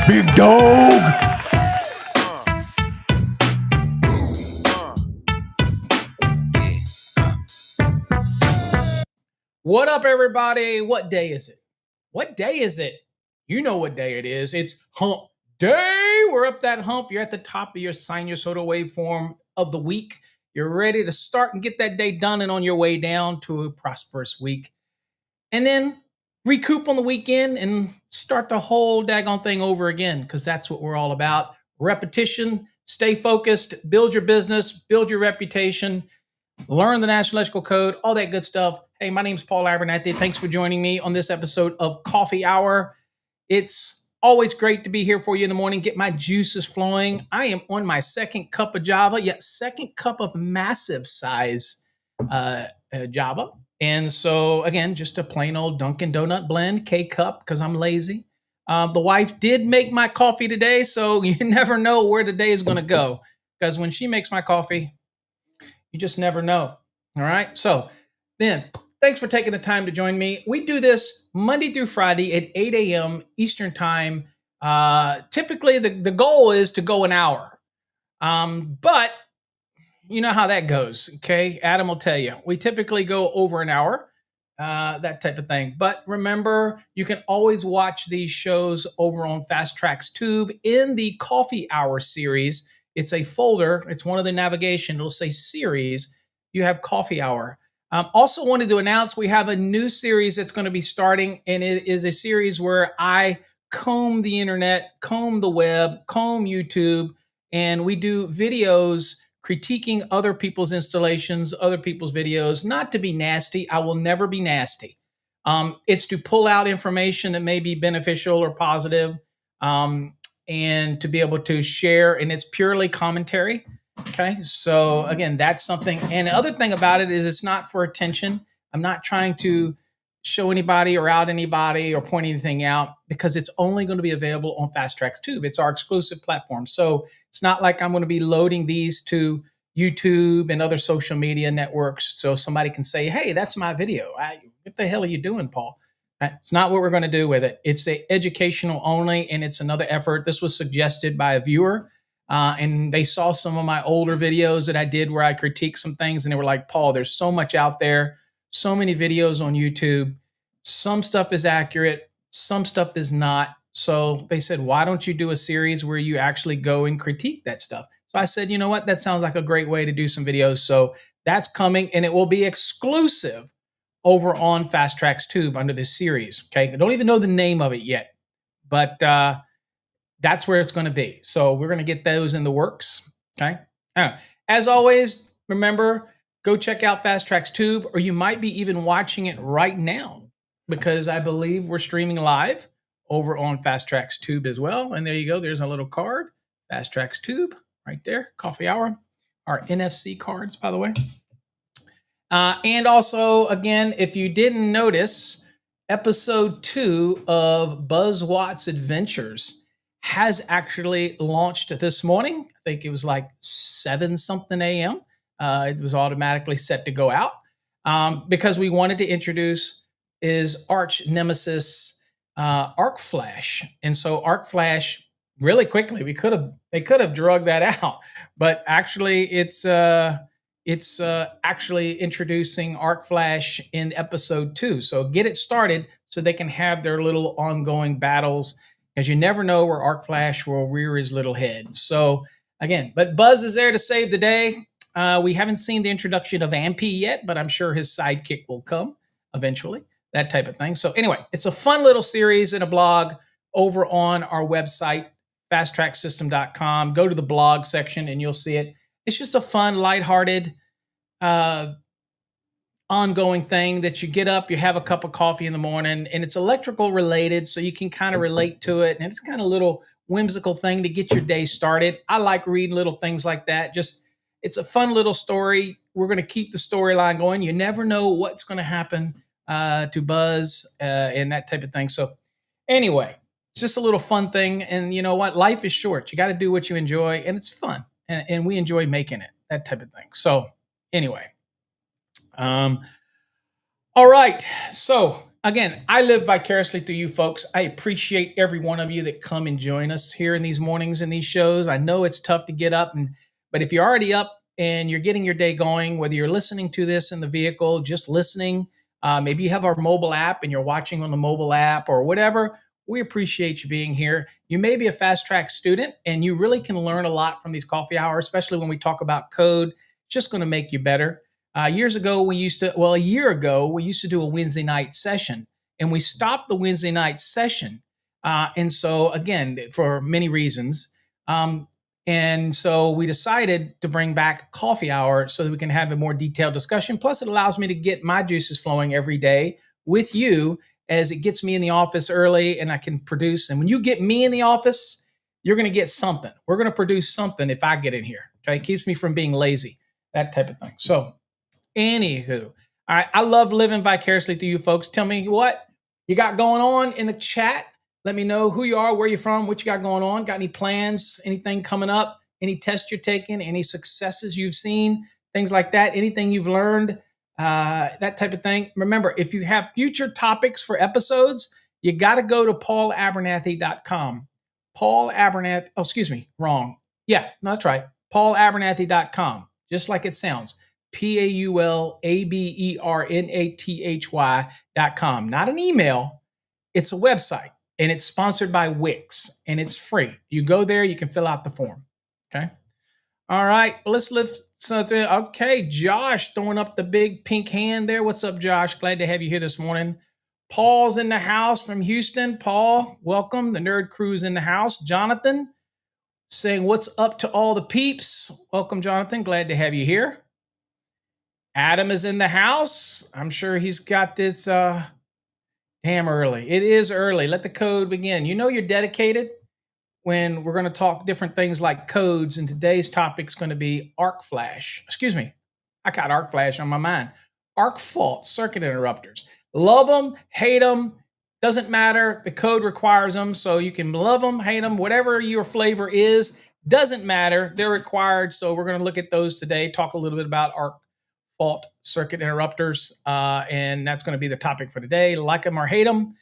Big dog. What up, everybody? What day is it? What day is it? You know what day it is. It's hump day. We're up that hump. You're at the top of your sinusoidal waveform of the week. You're ready to start and get that day done and on your way down to a prosperous week. And then recoup on the weekend and start the whole daggone thing over again, because that's what we're all about. Repetition, stay focused, build your business, build your reputation, learn the National Electrical Code, all that good stuff. Hey, my name's Paul Abernathy. Thanks for joining me on this episode of Coffee Hour. It's always great to be here for you in the morning, get my juices flowing. I am on my second cup of Java, yet second cup of massive size Java. And so, again, just a plain old Dunkin' Donut blend, K-Cup, because I'm lazy. The wife did make my coffee today, so you never know where the day is going to go. Because when she makes my coffee, you just never know. All right? So, then, thanks for taking the time to join me. We do this Monday through Friday at 8 a.m. Eastern Time. Typically, the goal is to go an hour. But you know how that goes, okay? Adam will tell you. We typically go over an hour, that type of thing. But remember, you can always watch these shows over on Fast Tracks Tube in the Coffee Hour series. It's a folder. It's one of the navigation. It'll say series. You have Coffee Hour. Also wanted to announce we have a new series that's going to be starting, and it is a series where I comb the internet, comb the web, comb YouTube, and we do videos critiquing other people's installations, other people's videos, not to be nasty. I will never be nasty. It's to pull out information that may be beneficial or positive, and to be able to share, and it's purely commentary. Okay, so again, that's something. And the other thing about it is it's not for attention. I'm not trying to show anybody or out anybody or point anything out, because it's only going to be available on Fast Tracks Tube. It's our exclusive platform. So it's not like I'm going to be loading these to YouTube and other social media networks so somebody can say, hey, that's my video. What the hell are you doing, Paul? It's not what we're going to do with it. It's educational only, and it's another effort. This was suggested by a viewer, and they saw some of my older videos that I did where I critique some things, and they were like, Paul, there's so much out there. So many videos on YouTube. Some stuff is accurate. Some stuff is not. So they said, why don't you do a series where you actually go and critique that stuff? So I said, you know what? That sounds like a great way to do some videos. So that's coming, and it will be exclusive over on Fast Tracks Tube under this series. Okay. I don't even know the name of it yet, but that's where it's going to be. So we're going to get those in the works. Okay. As always, remember, go check out Fast Tracks Tube, or you might be even watching it right now, because I believe we're streaming live over on Fast Tracks Tube as well. And there you go. There's a little card, Fast Tracks Tube, right there, Coffee Hour. Our NFC cards, by the way. And also, again, if you didn't notice, episode 2 of Buzz Watts Adventures has actually launched this morning. I think it was like 7-something a.m. It was automatically set to go out, because we wanted to introduce his arch nemesis, Arc Flash. And so Arc Flash, really quickly, they could have drugged that out, but actually it's actually introducing Arc Flash in episode 2. So get it started so they can have their little ongoing battles, because you never know where Arc Flash will rear his little head. So again, but Buzz is there to save the day. We haven't seen the introduction of Ampy yet, but I'm sure his sidekick will come eventually, that type of thing. So anyway, it's a fun little series in a blog over on our website, fasttracksystem.com. Go to the blog section and you'll see it. It's just a fun, lighthearted, ongoing thing that you get up, you have a cup of coffee in the morning, and it's electrical related, so you can kind of relate to it. And it's kind of little whimsical thing to get your day started. I like reading little things like that. Just it's a fun little story. We're going to keep the storyline going. You never know what's going to happen to Buzz and that type of thing. So anyway, it's just a little fun thing. And you know what? Life is short. You got to do what you enjoy, and it's fun. And we enjoy making it, that type of thing. So anyway, all right. So again, I live vicariously through you folks. I appreciate every one of you that come and join us here in these mornings and these shows. I know it's tough to get up, but if you're already up and you're getting your day going, whether you're listening to this in the vehicle, just listening, maybe you have our mobile app and you're watching on the mobile app or whatever, we appreciate you being here. You may be a fast track student and you really can learn a lot from these coffee hours, especially when we talk about code. It's just going to make you better. A year ago, we used to do a Wednesday night session, and we stopped the Wednesday night session. And so, again, for many reasons. And so we decided to bring back coffee hour so that we can have a more detailed discussion. Plus, it allows me to get my juices flowing every day with you as it gets me in the office early and I can produce. And when you get me in the office, you're going to get something. We're going to produce something if I get in here. Okay. It keeps me from being lazy, that type of thing. So, anywho, all right. I love living vicariously through you folks. Tell me what you got going on in the chat. Let me know who you are, where you're from, what you got going on. Got any plans, anything coming up, any tests you're taking, any successes you've seen, things like that, anything you've learned, that type of thing. Remember, if you have future topics for episodes, you got to go to paulabernathy.com. Paul Abernathy, oh, excuse me, wrong. Yeah, no, that's right. paulabernathy.com, just like it sounds. PAULABERNATHY.com. Not an email, it's a website. And it's sponsored by Wix, and it's free. You go there, you can fill out the form. Okay. All right. Let's lift something. Okay. Josh throwing up the big pink hand there. What's up, Josh? Glad to have you here this morning. Paul's in the house from Houston. Paul, welcome. The Nerd Crew's in the house. Jonathan saying, what's up to all the peeps? Welcome, Jonathan. Glad to have you here. Adam is in the house. I'm sure he's got this damn early. It is early. Let the code begin. You know you're dedicated when we're going to talk different things like codes, and today's topic is going to be arc flash. Excuse me. I got arc flash on my mind. Arc fault circuit interrupters. Love them, hate them. Doesn't matter. The code requires them, so you can love them, hate them, whatever your flavor is. Doesn't matter. They're required, so we're going to look at those today, talk a little bit about arc fault circuit interrupters, and that's going to be the topic for today. Like them or hate them.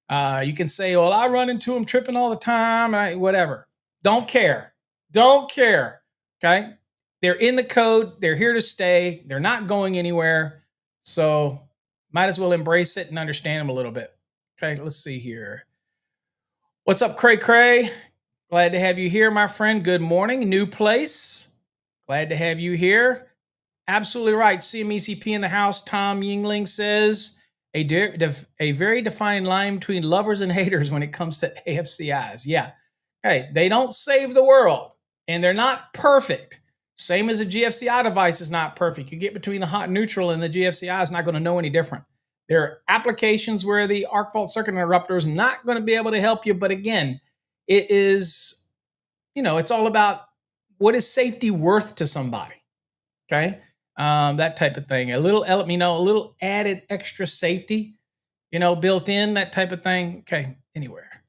You can say, well, I run into them tripping all the time, whatever. Don't care. Don't care. Okay? They're in the code. They're here to stay. They're not going anywhere. So might as well embrace it and understand them a little bit. Okay, let's see here. What's up, Cray Cray? Glad to have you here, my friend. Good morning. New place. Glad to have you here. Absolutely right. CMECP in the house. Tom Yingling says a very defined line between lovers and haters when it comes to AFCIs. Yeah. Hey, they don't save the world and they're not perfect. Same as a GFCI device is not perfect. You get between the hot and neutral and the GFCI is not going to know any different. There are applications where the arc fault circuit interrupter is not going to be able to help you. But again, it is, it's all about what is safety worth to somebody. Okay. That type of thing. A little added extra safety, built in, that type of thing. Okay. Anywhere.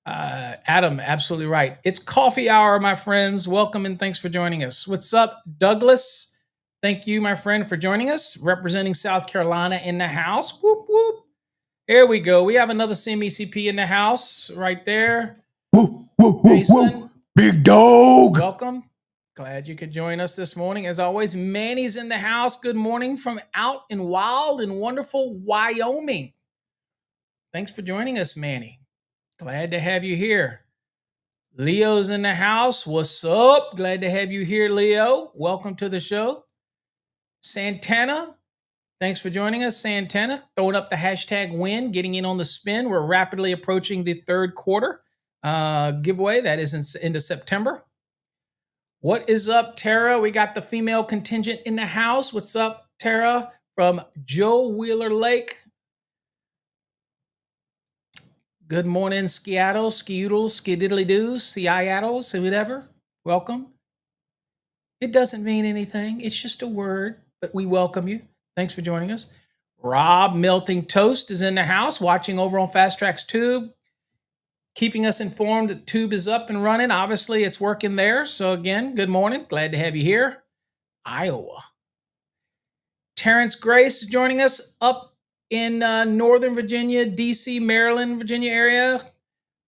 Adam, absolutely right. It's coffee hour, my friends. Welcome and thanks for joining us. What's up, Douglas? Thank you, my friend, for joining us. Representing South Carolina in the house. Whoop, whoop. Here we go. We have another CMECP in the house right there. Whoop, whoop, whoop, whoop. Big dog. Welcome. Glad you could join us this morning. As always, Manny's in the house. Good morning from out in wild and wonderful Wyoming. Thanks for joining us, Manny. Glad to have you here. Leo's in the house. What's up? Glad to have you here, Leo. Welcome to the show. Santana, thanks for joining us, Santana. Throwing up the hashtag win, getting in on the spin. We're rapidly approaching the third quarter giveaway. That is into September. What is up, Tara? We got the female contingent in the house. What's up, Tara? From Joe Wheeler Lake. Good morning, Seattle, Skeoodle, Skididdly-Doo, Seattles, whatever. Welcome. It doesn't mean anything. It's just a word, but we welcome you. Thanks for joining us. Rob Melting Toast is in the house, watching over on Fast Tracks Tube, keeping us informed that Tube is up and running. Obviously, it's working there. So again, good morning. Glad to have you here. Iowa. Terrence Grace is joining us up in Northern Virginia, DC, Maryland, Virginia area.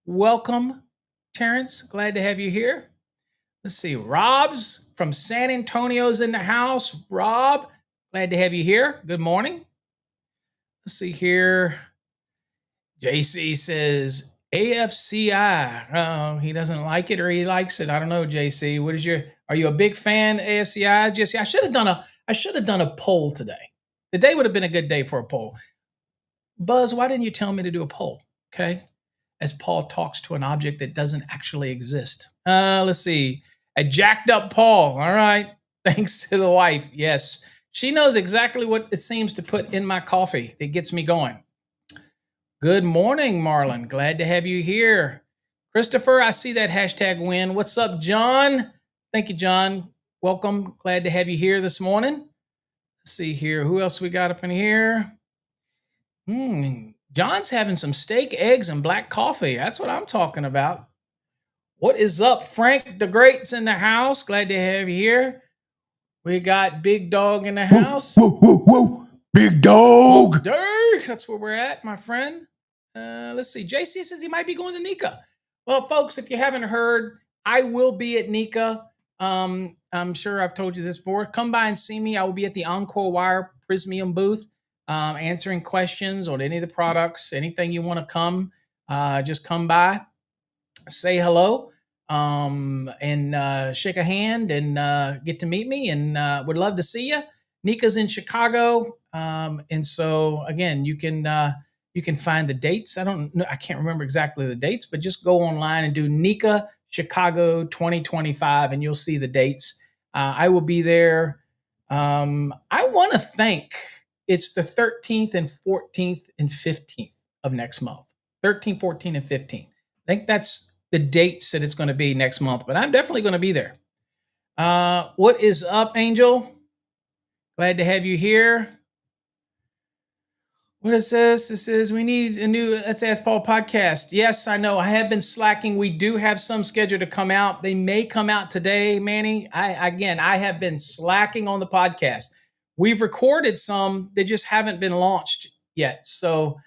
Welcome, Terrence. Glad to have you here. Let's see. Rob's from San Antonio's in the house. Rob, glad to have you here. Good morning. Let's see here. JC says AFCI. Oh, he doesn't like it or he likes it. I don't know, JC. Are you a big fan of AFCI? JC, I should have done a poll today. The day would have been a good day for a poll. Buzz, why didn't you tell me to do a poll? Okay. As Paul talks to an object that doesn't actually exist. Let's see. A jacked up Paul. All right. Thanks to the wife. Yes. She knows exactly what it seems to put in my coffee that gets me going. Good morning, Marlon. Glad to have you here. Christopher, I see that hashtag win. What's up, John? Thank you, John. Welcome. Glad to have you here this morning. Let's see here. Who else we got up in here? John's having some steak, eggs, and black coffee. That's what I'm talking about. What is up? Frank the Great's in the house. Glad to have you here. We got Big Dog in the house. Woo, woo, woo. Big dog. That's where we're at, my friend. Let's see. JC says he might be going to NECA. Well, folks, if you haven't heard, I will be at NECA. I'm sure I've told you this before. Come by and see me. I will be at the Encore Wire Prismium booth, answering questions on any of the products. Anything you want to come, just come by, say hello, and shake a hand and get to meet me. And would love to see you. NECA's in Chicago, and so again, you can find the dates. I can't remember exactly the dates, but just go online and do NECA Chicago 2025, and you'll see the dates. I will be there. I want to thank. It's the 13th and 14th and 15th of next month. 13, 14, and 15. I think that's the dates that it's going to be next month, but I'm definitely going to be there. What is up, Angel? Glad to have you here. What it says, this is, we need a new Let's Ask Paul podcast. Yes, I know. I have been slacking. We do have some scheduled to come out. They may come out today, Manny. I have been slacking on the podcast. We've recorded some. They just haven't been launched yet. So,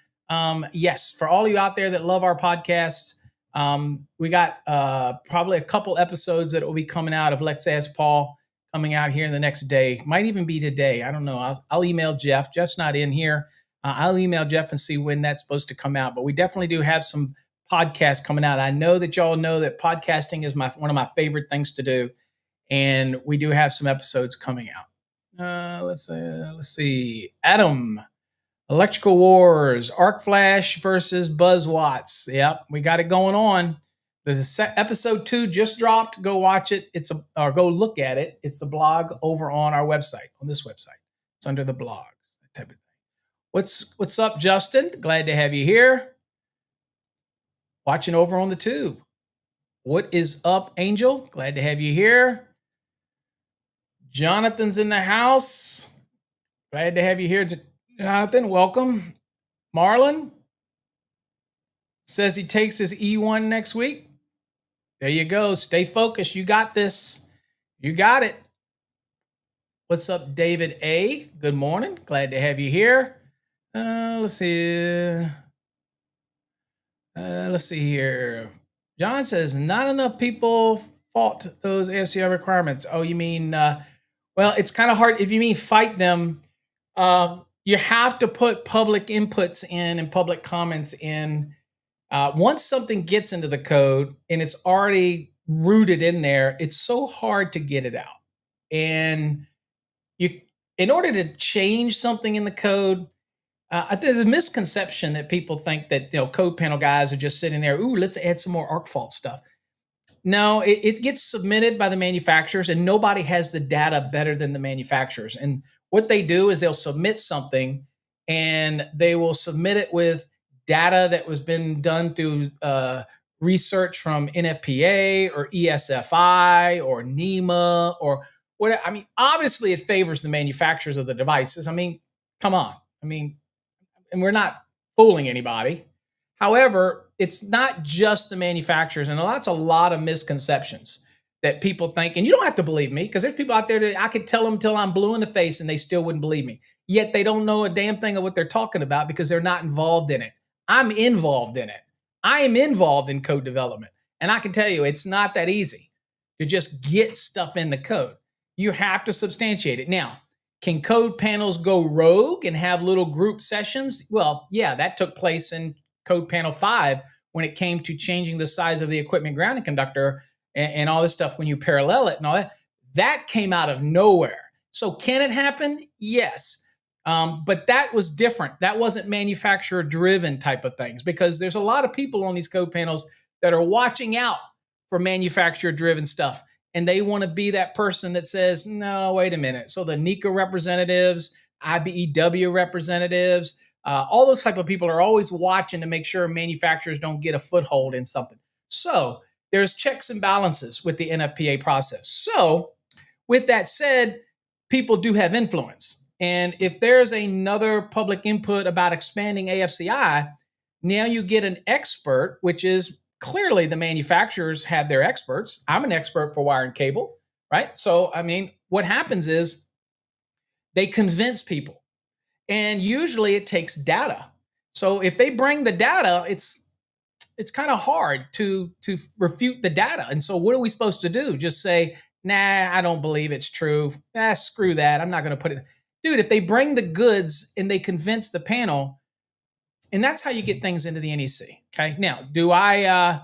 yes, for all you out there that love our podcasts, we got probably a couple episodes that will be coming out of Let's Ask Paul coming out here in the next day. Might even be today. I don't know. I'll email Jeff. Jeff's not in here. I'll email Jeff and see when that's supposed to come out. But we definitely do have some podcasts coming out. I know that y'all know that podcasting is one of my favorite things to do. And we do have some episodes coming out. Let's see. Adam, Electrical Wars, Arc Flash versus Buzz Watts. Yep, we got it going on. The episode 2 just dropped. Go watch it. Or go look at it. It's the blog over on our website, on this website. It's under the blogs, that type of thing. What's up, Justin? Glad to have you here. Watching over on the tube. What is up, Angel? Glad to have you here. Jonathan's in the house. Glad to have you here, Jonathan. Welcome. Marlon says he takes his E1 next week. There you go. Stay focused. You got this. You got it. What's up, David A? Good morning. Glad to have you here. Let's see. Let's see here. John says not enough people fought those AFCI requirements. Oh, you mean? Well, it's kind of hard. If you mean fight them, you have to put public inputs in and public comments in. Once something gets into the code and it's already rooted in there, it's so hard to get it out. And in order to change something in the code, there's a misconception that people think that code panel guys are just sitting there. Ooh, let's add some more arc fault stuff. No, it gets submitted by the manufacturers, and nobody has the data better than the manufacturers. And what they do is they'll submit something, and they will submit it with data that was been done through research from NFPA or ESFI or NEMA or what. I mean, obviously it favors the manufacturers of the devices. I mean, come on. I mean, and we're not fooling anybody. However, it's not just the manufacturers, and that's a lot of misconceptions that people think. And you don't have to believe me, because there's people out there that I could tell them till I'm blue in the face and they still wouldn't believe me. Yet they don't know a damn thing of what they're talking about because they're not involved in it. I'm involved in it. I am involved in code development. And I can tell you, it's not that easy to just get stuff in the code. You have to substantiate it. Now, can code panels go rogue and have little group sessions? Well, yeah, that took place in Code Panel 5 when it came to changing the size of the equipment grounding conductor and all this stuff when you parallel it and all that. That came out of nowhere. So can it happen? Yes. But that was different. That wasn't manufacturer driven type of things, because there's a lot of people on these code panels that are watching out for manufacturer driven stuff. And they want to be that person that says, no, wait a minute. So the NECA representatives, IBEW representatives, all those type of people are always watching to make sure manufacturers don't get a foothold in something. So there's checks and balances with the NFPA process. So with that said, people do have influence. And if there's another public input about expanding AFCI, now you get an expert, which is clearly the manufacturers have their experts. I'm an expert for wire and cable, right? So, I mean, what happens is they convince people. And usually it takes data. So if they bring the data, it's kind of hard to refute the data. And so what are we supposed to do? Just say, nah, I don't believe it's true. Screw that. I'm not going to put it. Dude, if they bring the goods and they convince the panel, and that's how you get things into the NEC. Okay. Now, do I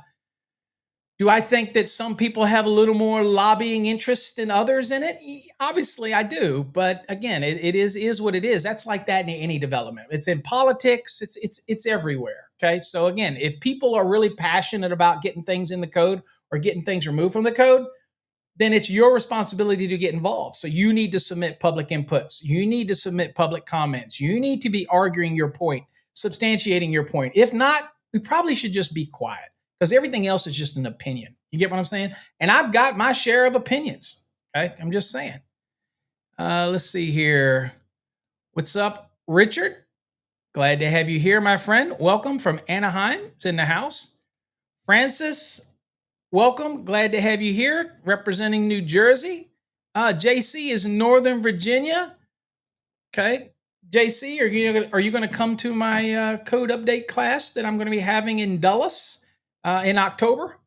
think that some people have a little more lobbying interest than others in it? Obviously, I do. But again, it is what it is. That's like that in any development. It's in politics. It's everywhere. Okay. So again, if people are really passionate about getting things in the code or getting things removed from the code, then it's your responsibility to get involved. So you need to submit public inputs. You need to submit public comments. You need to be arguing your point, substantiating your point. If not, we probably should just be quiet, because everything else is just an opinion. You get what I'm saying? And I've got my share of opinions. Okay, I'm just saying. Let's see here. What's up, Richard? Glad to have you here, my friend. Welcome from Anaheim. It's in the house. Francis, welcome. Glad to have you here, representing New Jersey. JC is Northern Virginia. Okay. JC, are you going to come to my code update class that I'm going to be having in Dulles in October?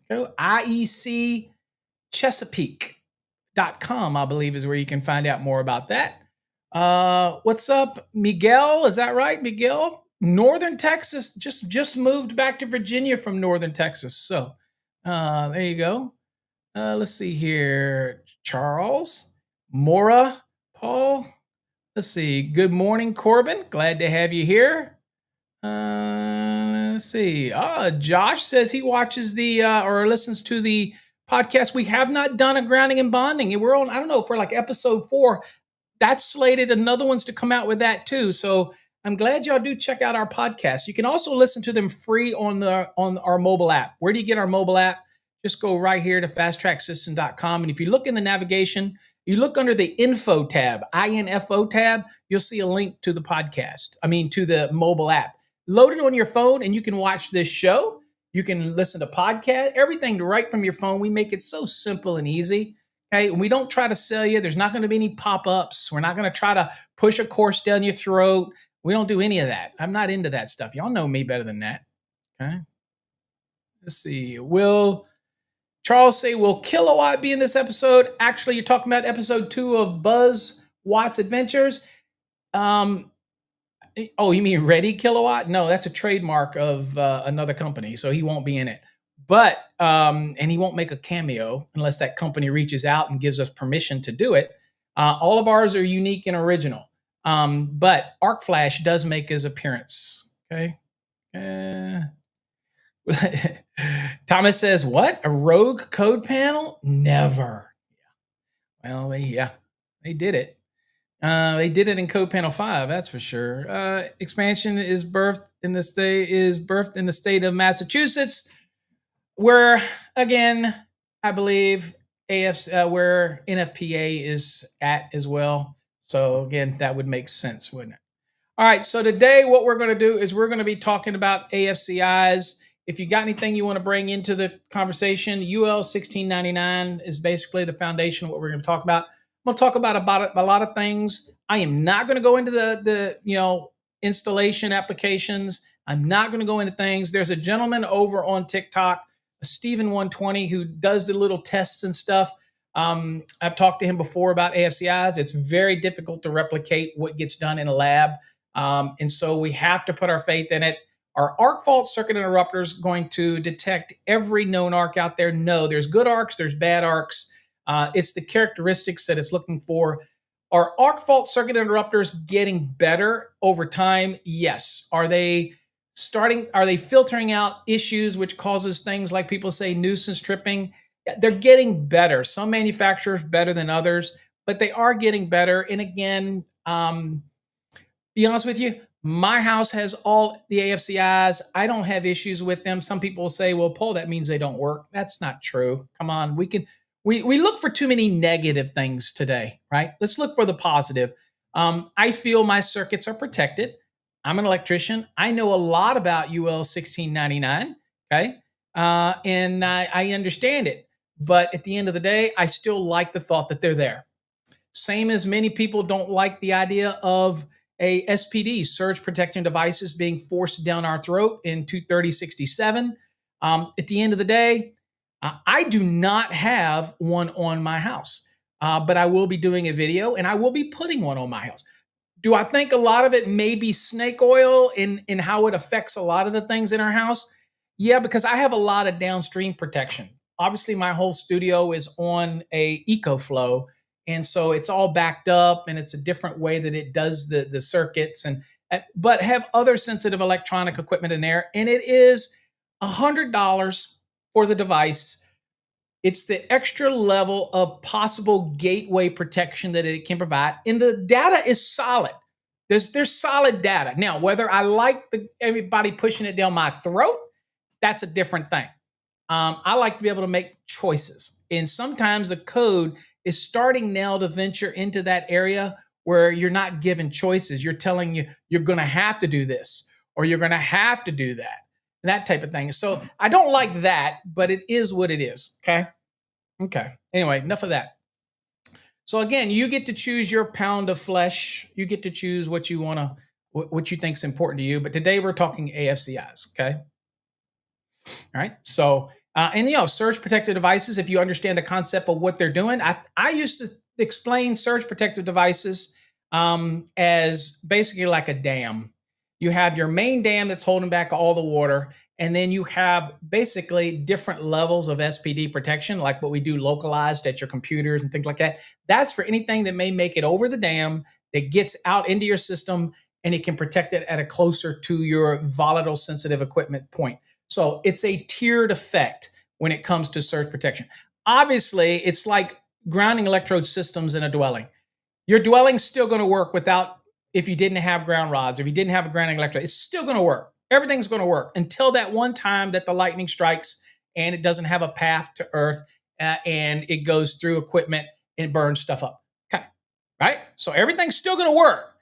So IEC Chesapeake.com, I believe, is where you can find out more about that. What's up, Miguel? Is that right, Miguel? Northern Texas, just moved back to Virginia from Northern Texas. So there you go. Let's see here. Charles, Mora, Paul. Let's see. Good morning, Corbin. Glad to have you here. Let's see. Josh says he watches the or listens to the podcast. We have not done a grounding and bonding. We're on, I don't know, for like episode 4. That's slated. Another one's to come out with that too. So I'm glad y'all do check out our podcast. You can also listen to them free on our mobile app. Where do you get our mobile app? Just go right here to fasttracksystem.com. And if you look in the navigation, you look under the info tab, INFO tab, you'll see a link to the podcast. To the mobile app. Load it on your phone and you can watch this show. You can listen to podcasts, everything right from your phone. We make it so simple and easy. Okay. And we don't try to sell you. There's not going to be any pop-ups. We're not going to try to push a course down your throat. We don't do any of that. I'm not into that stuff. Y'all know me better than that. Okay. Let's see. Charles say, will Kilowatt be in this episode? Actually, you're talking about episode 2 of Buzz Watt's Adventures. Oh, you mean Ready Kilowatt? No, that's a trademark of another company, so he won't be in it. But, and he won't make a cameo unless that company reaches out and gives us permission to do it. All of ours are unique and original. But Arc Flash does make his appearance. Okay. Thomas says, what? A rogue code panel? Never. Well, they did it. They did it in Code Panel 5, that's for sure. Expansion is birthed in the state of Massachusetts, where again, I believe where NFPA is at as well. So again, that would make sense, wouldn't it? All right, so today what we're going to do is we're going to be talking about AFCIs. If you got anything you want to bring into the conversation, UL 1699 is basically the foundation of what we're going to talk about. I'm going to talk about a lot of things. I am not going to go into the installation applications. I'm not going to go into things. There's a gentleman over on TikTok, Steven 120, who does the little tests and stuff. I've talked to him before about AFCIs. It's very difficult to replicate what gets done in a lab. And so we have to put our faith in it. Are arc fault circuit interrupters going to detect every known arc out there? No, there's good arcs, there's bad arcs. It's the characteristics that it's looking for. Are arc fault circuit interrupters getting better over time? Yes. Are they filtering out issues which causes things like people say nuisance tripping? They're getting better. Some manufacturers better than others, but they are getting better. And again, be honest with you, my house has all the AFCIs. I don't have issues with them. Some people will say, well, Paul, that means they don't work. That's not true. Come on. We look for too many negative things today, right? Let's look for the positive. I feel my circuits are protected. I'm an electrician. I know a lot about UL 1699. Okay. And I understand it. But at the end of the day, I still like the thought that they're there. Same as many people don't like the idea of a SPD, surge protecting devices, being forced down our throat in 23067. At the end of the day, I do not have one on my house, but I will be doing a video and I will be putting one on my house. Do I think a lot of it may be snake oil in how it affects a lot of the things in our house? Yeah, because I have a lot of downstream protection. Obviously, my whole studio is on a EcoFlow, and so it's all backed up, and it's a different way that it does the circuits, and but have other sensitive electronic equipment in there, and it is $100 for the device. It's the extra level of possible gateway protection that it can provide, and the data is solid. There's solid data. Now, whether I like everybody pushing it down my throat, that's a different thing. I like to be able to make choices, and sometimes the code is starting now to venture into that area where you're not given choices. You're telling you you're going to have to do this or you're going to have to do that type of thing. So I don't like that, but it is what it is. Okay. Anyway, enough of that. So again, you get to choose your pound of flesh. You get to choose what you want to, what you think is important to you. But today we're talking AFCIs. Okay. All right. So, surge protective devices, if you understand the concept of what they're doing, I used to explain surge protective devices as basically like a dam. You have your main dam that's holding back all the water, and then you have basically different levels of SPD protection, like what we do localized at your computers and things like that. That's for anything that may make it over the dam that gets out into your system, and it can protect it at a closer to your volatile sensitive equipment point. So it's a tiered effect when it comes to surge protection. Obviously, it's like grounding electrode systems in a dwelling. Your dwelling's still going to work if you didn't have ground rods, if you didn't have a grounding electrode, it's still going to work. Everything's going to work until that one time that the lightning strikes and it doesn't have a path to earth and it goes through equipment and burns stuff up. Okay. Right? So everything's still going to work.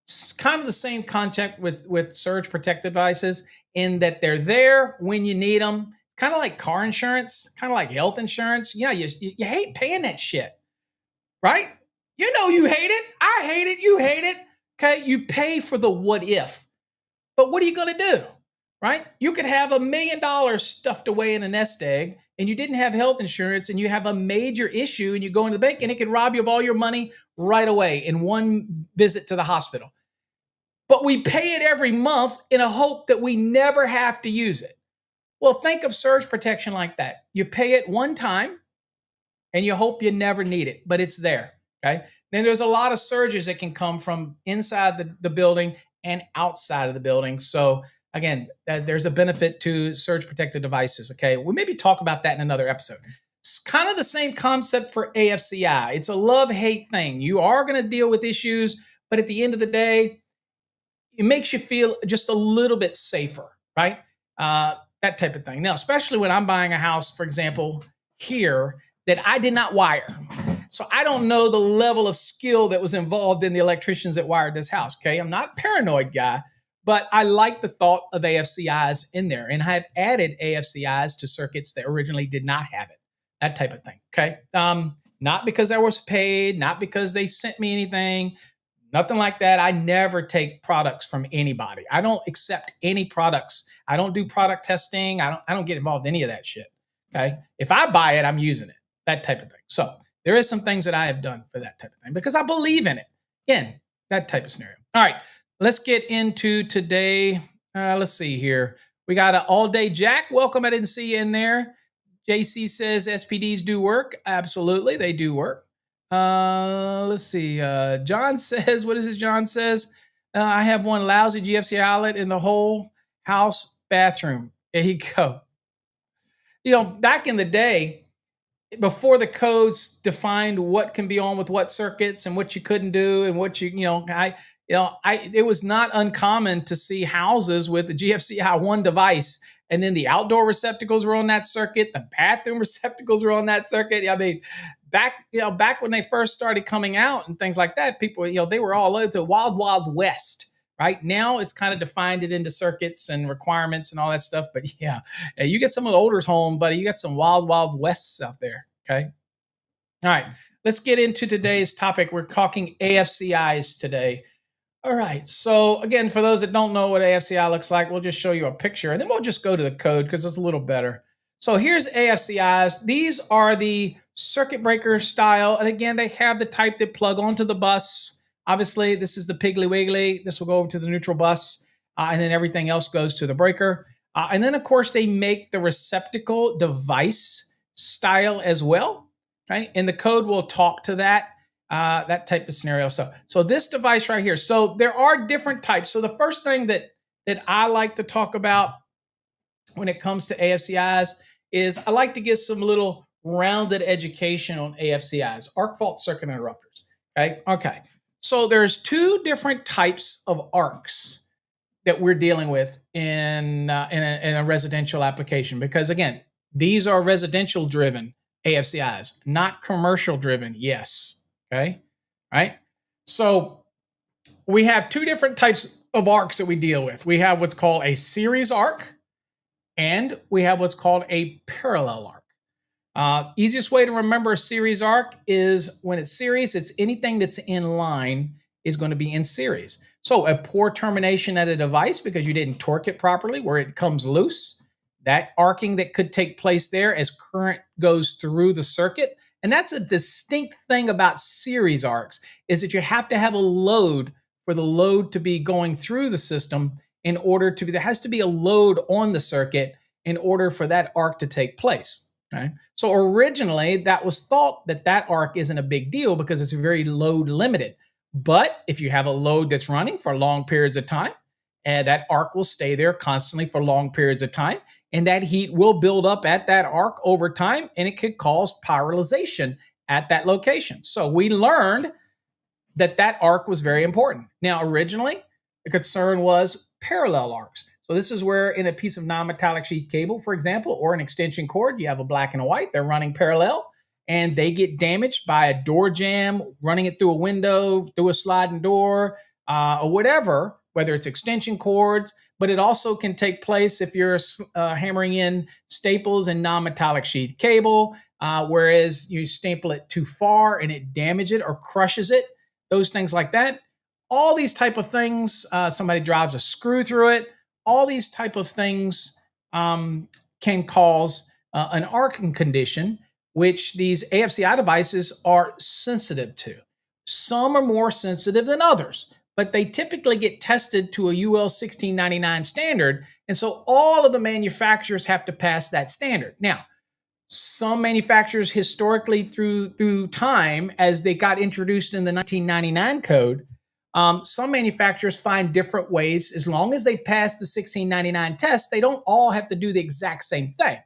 It's kind of the same concept with surge protective devices in that they're there when you need them. Kind of like car insurance, kind of like health insurance. Yeah, you hate paying that shit, right? You know you hate it. I hate it. You hate it. Okay, you pay for the what if. But what are you going to do, right? You could have $1 million stuffed away in a nest egg and you didn't have health insurance and you have a major issue and you go into the bank and it can rob you of all your money right away in one visit to the hospital. But we pay it every month in a hope that we never have to use it. Well, think of surge protection like that. You pay it one time and you hope you never need it, but it's there. Okay. Then there's a lot of surges that can come from inside the building and outside of the building. So again, there's a benefit to surge protective devices. Okay. We'll maybe talk about that in another episode. kind of the same concept for AFCI. It's a love-hate thing. You are going to deal with issues, but at the end of the day, it makes you feel just a little bit safer, right? That type of thing. Now, especially when I'm buying a house, for example, here that I did not wire. So I don't know the level of skill that was involved in the electricians that wired this house. Okay. I'm not a paranoid guy, but I like the thought of AFCIs in there. And I've added AFCIs to circuits that originally did not have it. That type of thing. Okay. Not because I was paid, not because they sent me anything, nothing like that. I never take products from anybody. I don't accept any products. I don't do product testing. I don't get involved in any of that shit. Okay. If I buy it, I'm using it. That type of thing. So there is some things that I have done for that type of thing because I believe in it. Again, that type of scenario. All right. Let's get into today. Let's see here. We got an all day Jack. Welcome. I didn't see you in there. JC says SPDs do work. Absolutely. They do work. Let's see. John says, what is this? John says, I have one lousy GFCI outlet in the whole house bathroom. There you go. You know, back in the day, before the codes defined what can be on with what circuits and what you couldn't do and what it was not uncommon to see houses with the GFCI one device, and then the outdoor receptacles were on that circuit, the bathroom receptacles were on that circuit. I mean, back when they first started coming out and things like that, people, they were all over to wild west. Right now, it's kind of defined it into circuits and requirements and all that stuff. But yeah, you get some of the older's home, buddy. You got some wild wests out there. Okay. All right. Let's get into today's topic. We're talking AFCIs today. All right. So again, for those that don't know what AFCI looks like, we'll just show you a picture and then we'll just go to the code because it's a little better. So here's AFCIs. These are the circuit breaker style. And again, they have the type that plug onto the bus. Obviously, this is the Piggly Wiggly. This will go over to the neutral bus, and then everything else goes to the breaker. And then, of course, they make the receptacle device style as well, right? And the code will talk to that type of scenario. So this device right here. So there are different types. So the first thing that I like to talk about when it comes to AFCIs is I like to give some little rounded education on AFCIs, arc fault circuit interrupters. Okay. So there's two different types of arcs that we're dealing with in a residential application because, again, these are residential driven AFCIs, not commercial driven. Yes. Okay. Right. So we have two different types of arcs that we deal with. We have what's called a series arc and we have what's called a parallel arc. Easiest way to remember a series arc is when it's series, it's anything that's in line is going to be in series. So a poor termination at a device because you didn't torque it properly where it comes loose, that arcing that could take place there as current goes through the circuit. And that's a distinct thing about series arcs is that you have to have a load for the load to be going through the system in order to be, there has to be a load on the circuit in order for that arc to take place. Okay. So originally that was thought that arc isn't a big deal because it's very load limited. But if you have a load that's running for long periods of time, that arc will stay there constantly for long periods of time. And that heat will build up at that arc over time and it could cause pyrolyzation at that location. So we learned that arc was very important. Now, originally, the concern was parallel arcs. So this is where in a piece of non-metallic sheath cable, for example, or an extension cord, you have a black and a white, they're running parallel and they get damaged by a door jamb, running it through a window, through a sliding door, or whatever, whether it's extension cords, but it also can take place if you're hammering in staples and non-metallic sheath cable, whereas you staple it too far and it damages it or crushes it, those things like that. All these type of things, somebody drives a screw through it, all these type of things can cause an arcing condition, which these AFCI devices are sensitive to. Some are more sensitive than others, but they typically get tested to a UL 1699 standard. And so all of the manufacturers have to pass that standard. Now, some manufacturers historically through time, as they got introduced in the 1999 code, some manufacturers find different ways. As long as they pass the 1699 test, they don't all have to do the exact same thing.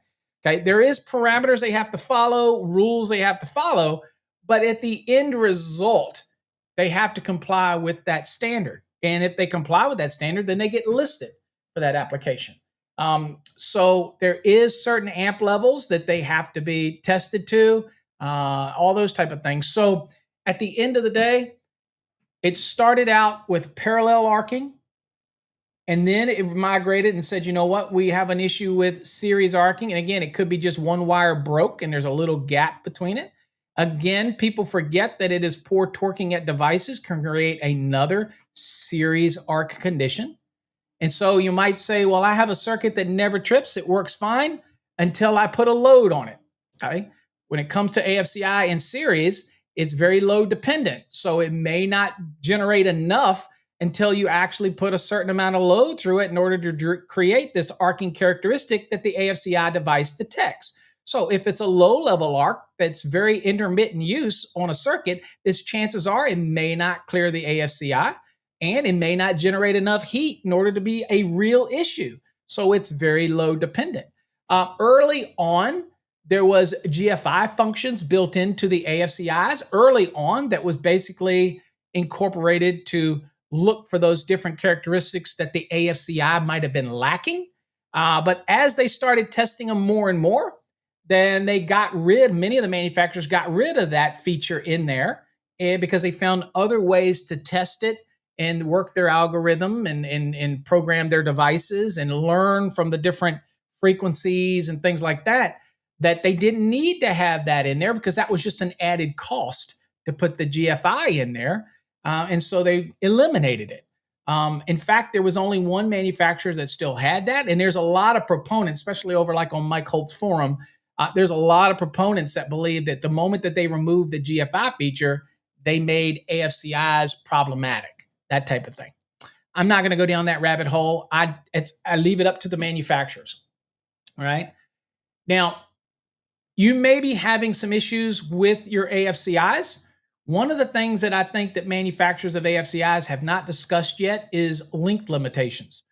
Okay, there is parameters they have to follow, rules they have to follow, but at the end result, they have to comply with that standard. And if they comply with that standard, then they get listed for that application. So there is certain amp levels that they have to be tested to, all those type of things. So at the end of the day, it started out with parallel arcing, and then it migrated and said, you know what, we have an issue with series arcing. And again, it could be just one wire broke and there's a little gap between it. Again, people forget that it is poor torquing at devices can create another series arc condition. And so you might say, well, I have a circuit that never trips. It works fine until I put a load on it. Okay. When it comes to AFCI in series, it's very load dependent. So it may not generate enough until you actually put a certain amount of load through it in order to create this arcing characteristic that the AFCI device detects. So if it's a low level arc that's very intermittent use on a circuit, its chances are it may not clear the AFCI and it may not generate enough heat in order to be a real issue. So it's very load dependent. Early on, there was GFI functions built into the AFCIs early on that was basically incorporated to look for those different characteristics that the AFCI might have been lacking. But as they started testing them more and more, then many of the manufacturers got rid of that feature in there because they found other ways to test it and work their algorithm and program their devices and learn from the different frequencies and things like that, that they didn't need to have that in there because that was just an added cost to put the GFI in there. And so they eliminated it. In fact, there was only one manufacturer that still had that. And there's a lot of proponents, especially over like on Mike Holt's forum, there's a lot of proponents that believe that the moment that they removed the GFI feature, they made AFCIs problematic, that type of thing. I'm not going to go down that rabbit hole. I leave it up to the manufacturers. All right. Now, you may be having some issues with your AFCIs. One of the things that I think that manufacturers of AFCIs have not discussed yet is length limitations.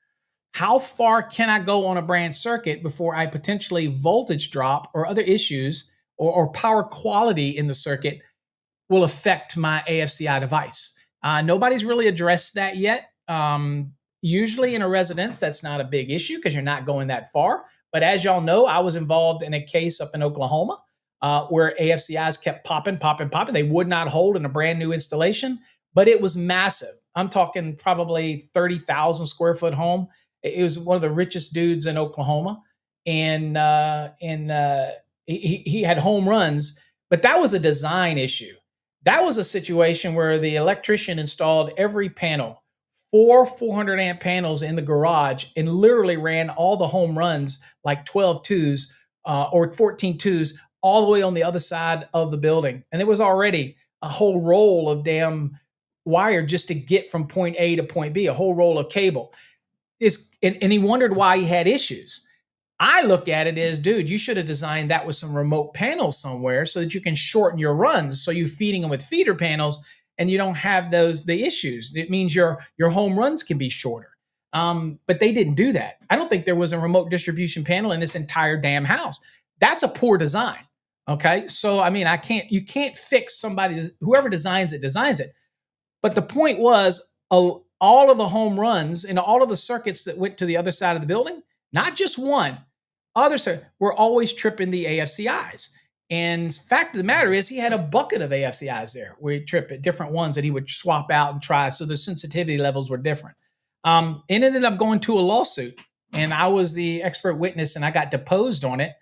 How far can I go on a branch circuit before I potentially voltage drop or other issues or power quality in the circuit will affect my AFCI device? Nobody's really addressed that yet. Usually in a residence, that's not a big issue because you're not going that far. But as y'all know, I was involved in a case up in Oklahoma where AFCIs kept popping. They would not hold in a brand new installation, but it was massive. I'm talking probably 30,000 square foot home. It was one of the richest dudes in Oklahoma. And he had home runs, but that was a design issue. That was a situation where the electrician installed every panel, 400 amp panels in the garage, and literally ran all the home runs like 12 twos or 14 twos all the way on the other side of the building. And there was already a whole roll of damn wire just to get from point A to point B, a whole roll of cable. And he wondered why he had issues. I look at it as, dude, you should have designed that with some remote panels somewhere so that you can shorten your runs. So you're feeding them with feeder panels and you don't have the issues. It means your home runs can be shorter. But they didn't do that. I don't think there was a remote distribution panel in this entire damn house. That's a poor design. Okay. So, I mean, you can't fix somebody, whoever designs it. But the point was all of the home runs and all of the circuits that went to the other side of the building, not just one, were always tripping the AFCIs. And fact of the matter is he had a bucket of AFCIs there where he'd trip at different ones that he would swap out and try. So the sensitivity levels were different. It ended up going to a lawsuit and I was the expert witness and I got deposed on it.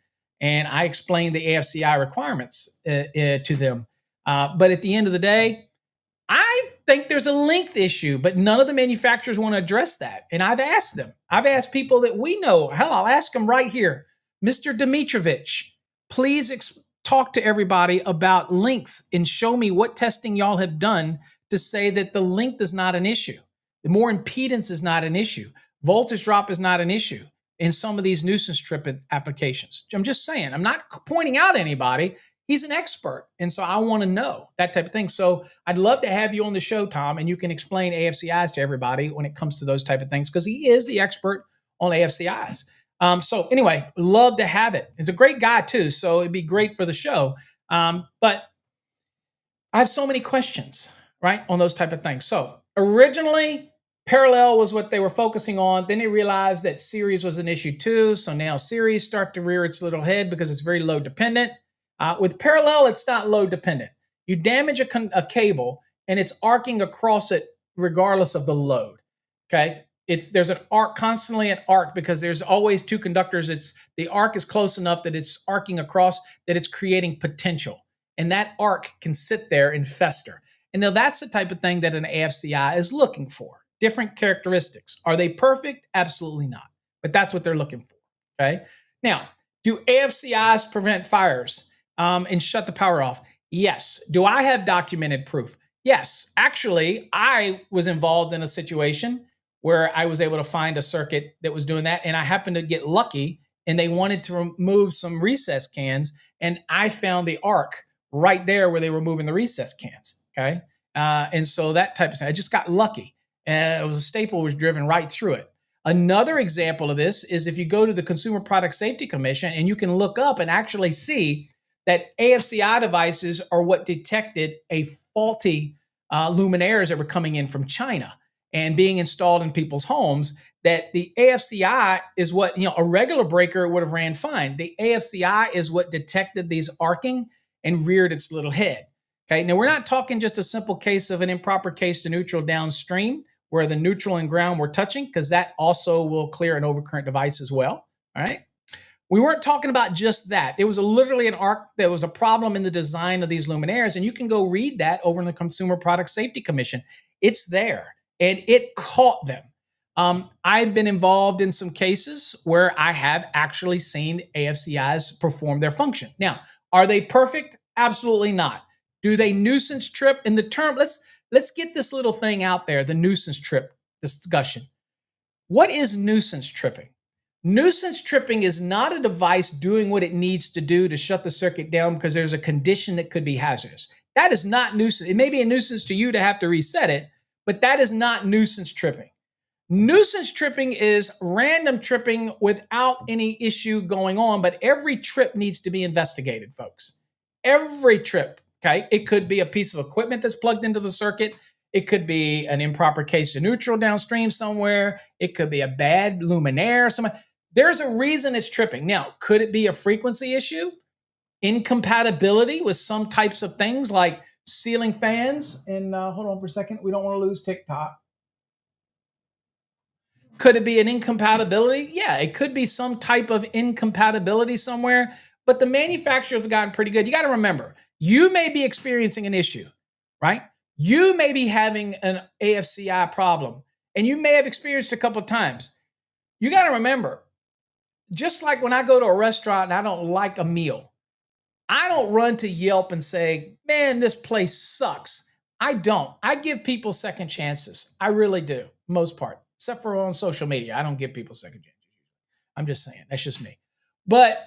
And I explained the AFCI requirements to them. But at the end of the day, I think there's a length issue, but none of the manufacturers want to address that. And I've asked them. I've asked people that we know. Hell, I'll ask them right here. Mr. Dimitrovich, please talk to everybody about lengths and show me what testing y'all have done to say that the length is not an issue. The more impedance is not an issue. Voltage drop is not an issue in some of these nuisance trip applications. I'm just saying, I'm not pointing out anybody. He's an expert. And so I want to know that type of thing. So I'd love to have you on the show, Tom, and you can explain AFCIs to everybody when it comes to those type of things, because he is the expert on AFCIs. So anyway, love to have it. He's a great guy too, so it'd be great for the show. But I have so many questions, right, on those type of things. So originally, parallel was what they were focusing on. Then they realized that series was an issue too. So now series start to rear its little head because it's very load dependent. With parallel, it's not load dependent. You damage a cable and it's arcing across it regardless of the load. Okay, there's an arc, constantly an arc, because there's always two conductors. It's the arc is close enough that it's arcing across, that it's creating potential, and that arc can sit there and fester. And now that's the type of thing that an AFCI is looking for. Different characteristics. Are they perfect? Absolutely not. But that's what they're looking for. Okay. Now, do AFCIs prevent fires and shut the power off? Yes. Do I have documented proof? Yes. Actually, I was involved in a situation where I was able to find a circuit that was doing that, and I happened to get lucky, and they wanted to remove some recess cans, and I found the arc right there where they were moving the recess cans. Okay. And so that type of thing, I just got lucky. And it was a staple was driven right through it. Another example of this is if you go to the Consumer Product Safety Commission and you can look up and actually see that AFCI devices are what detected a faulty luminaires that were coming in from China and being installed in people's homes. That the AFCI is what, a regular breaker would have ran fine. The AFCI is what detected these arcing and reared its little head. Okay, now we're not talking just a simple case of an improper case to neutral downstream where the neutral and ground were touching, because that also will clear an overcurrent device as well. All right. We weren't talking about just that. It was literally an arc. There was a problem in the design of these luminaires, and you can go read that over in the Consumer Product Safety Commission. It's there, and it caught them. I've been involved in some cases where I have actually seen AFCIs perform their function. Now, are they perfect? Absolutely not. Do they nuisance trip? In the term, let's get this little thing out there, the nuisance trip discussion. What is nuisance tripping? Nuisance tripping is not a device doing what it needs to do to shut the circuit down because there's a condition that could be hazardous. That is not nuisance. It may be a nuisance to you to have to reset it, but that is not nuisance tripping. Nuisance tripping is random tripping without any issue going on, but every trip needs to be investigated, folks. Every trip, okay? It could be a piece of equipment that's plugged into the circuit. It could be an improper case to neutral downstream somewhere. It could be a bad luminaire somewhere. There's a reason it's tripping. Now, could it be a frequency issue? Incompatibility with some types of things like ceiling fans. And hold on for a second. We don't want to lose TikTok. Could it be an incompatibility? Yeah, it could be some type of incompatibility somewhere, but the manufacturers have gotten pretty good. You got to remember, you may be experiencing an issue, right? You may be having an AFCI problem, and you may have experienced a couple of times. You got to remember, just like when I go to a restaurant and I don't like a meal, I don't run to Yelp and say, man, this place sucks. I don't. I give people second chances. I really do, most part. Except for on social media. I don't give people second chances. I'm just saying. That's just me. But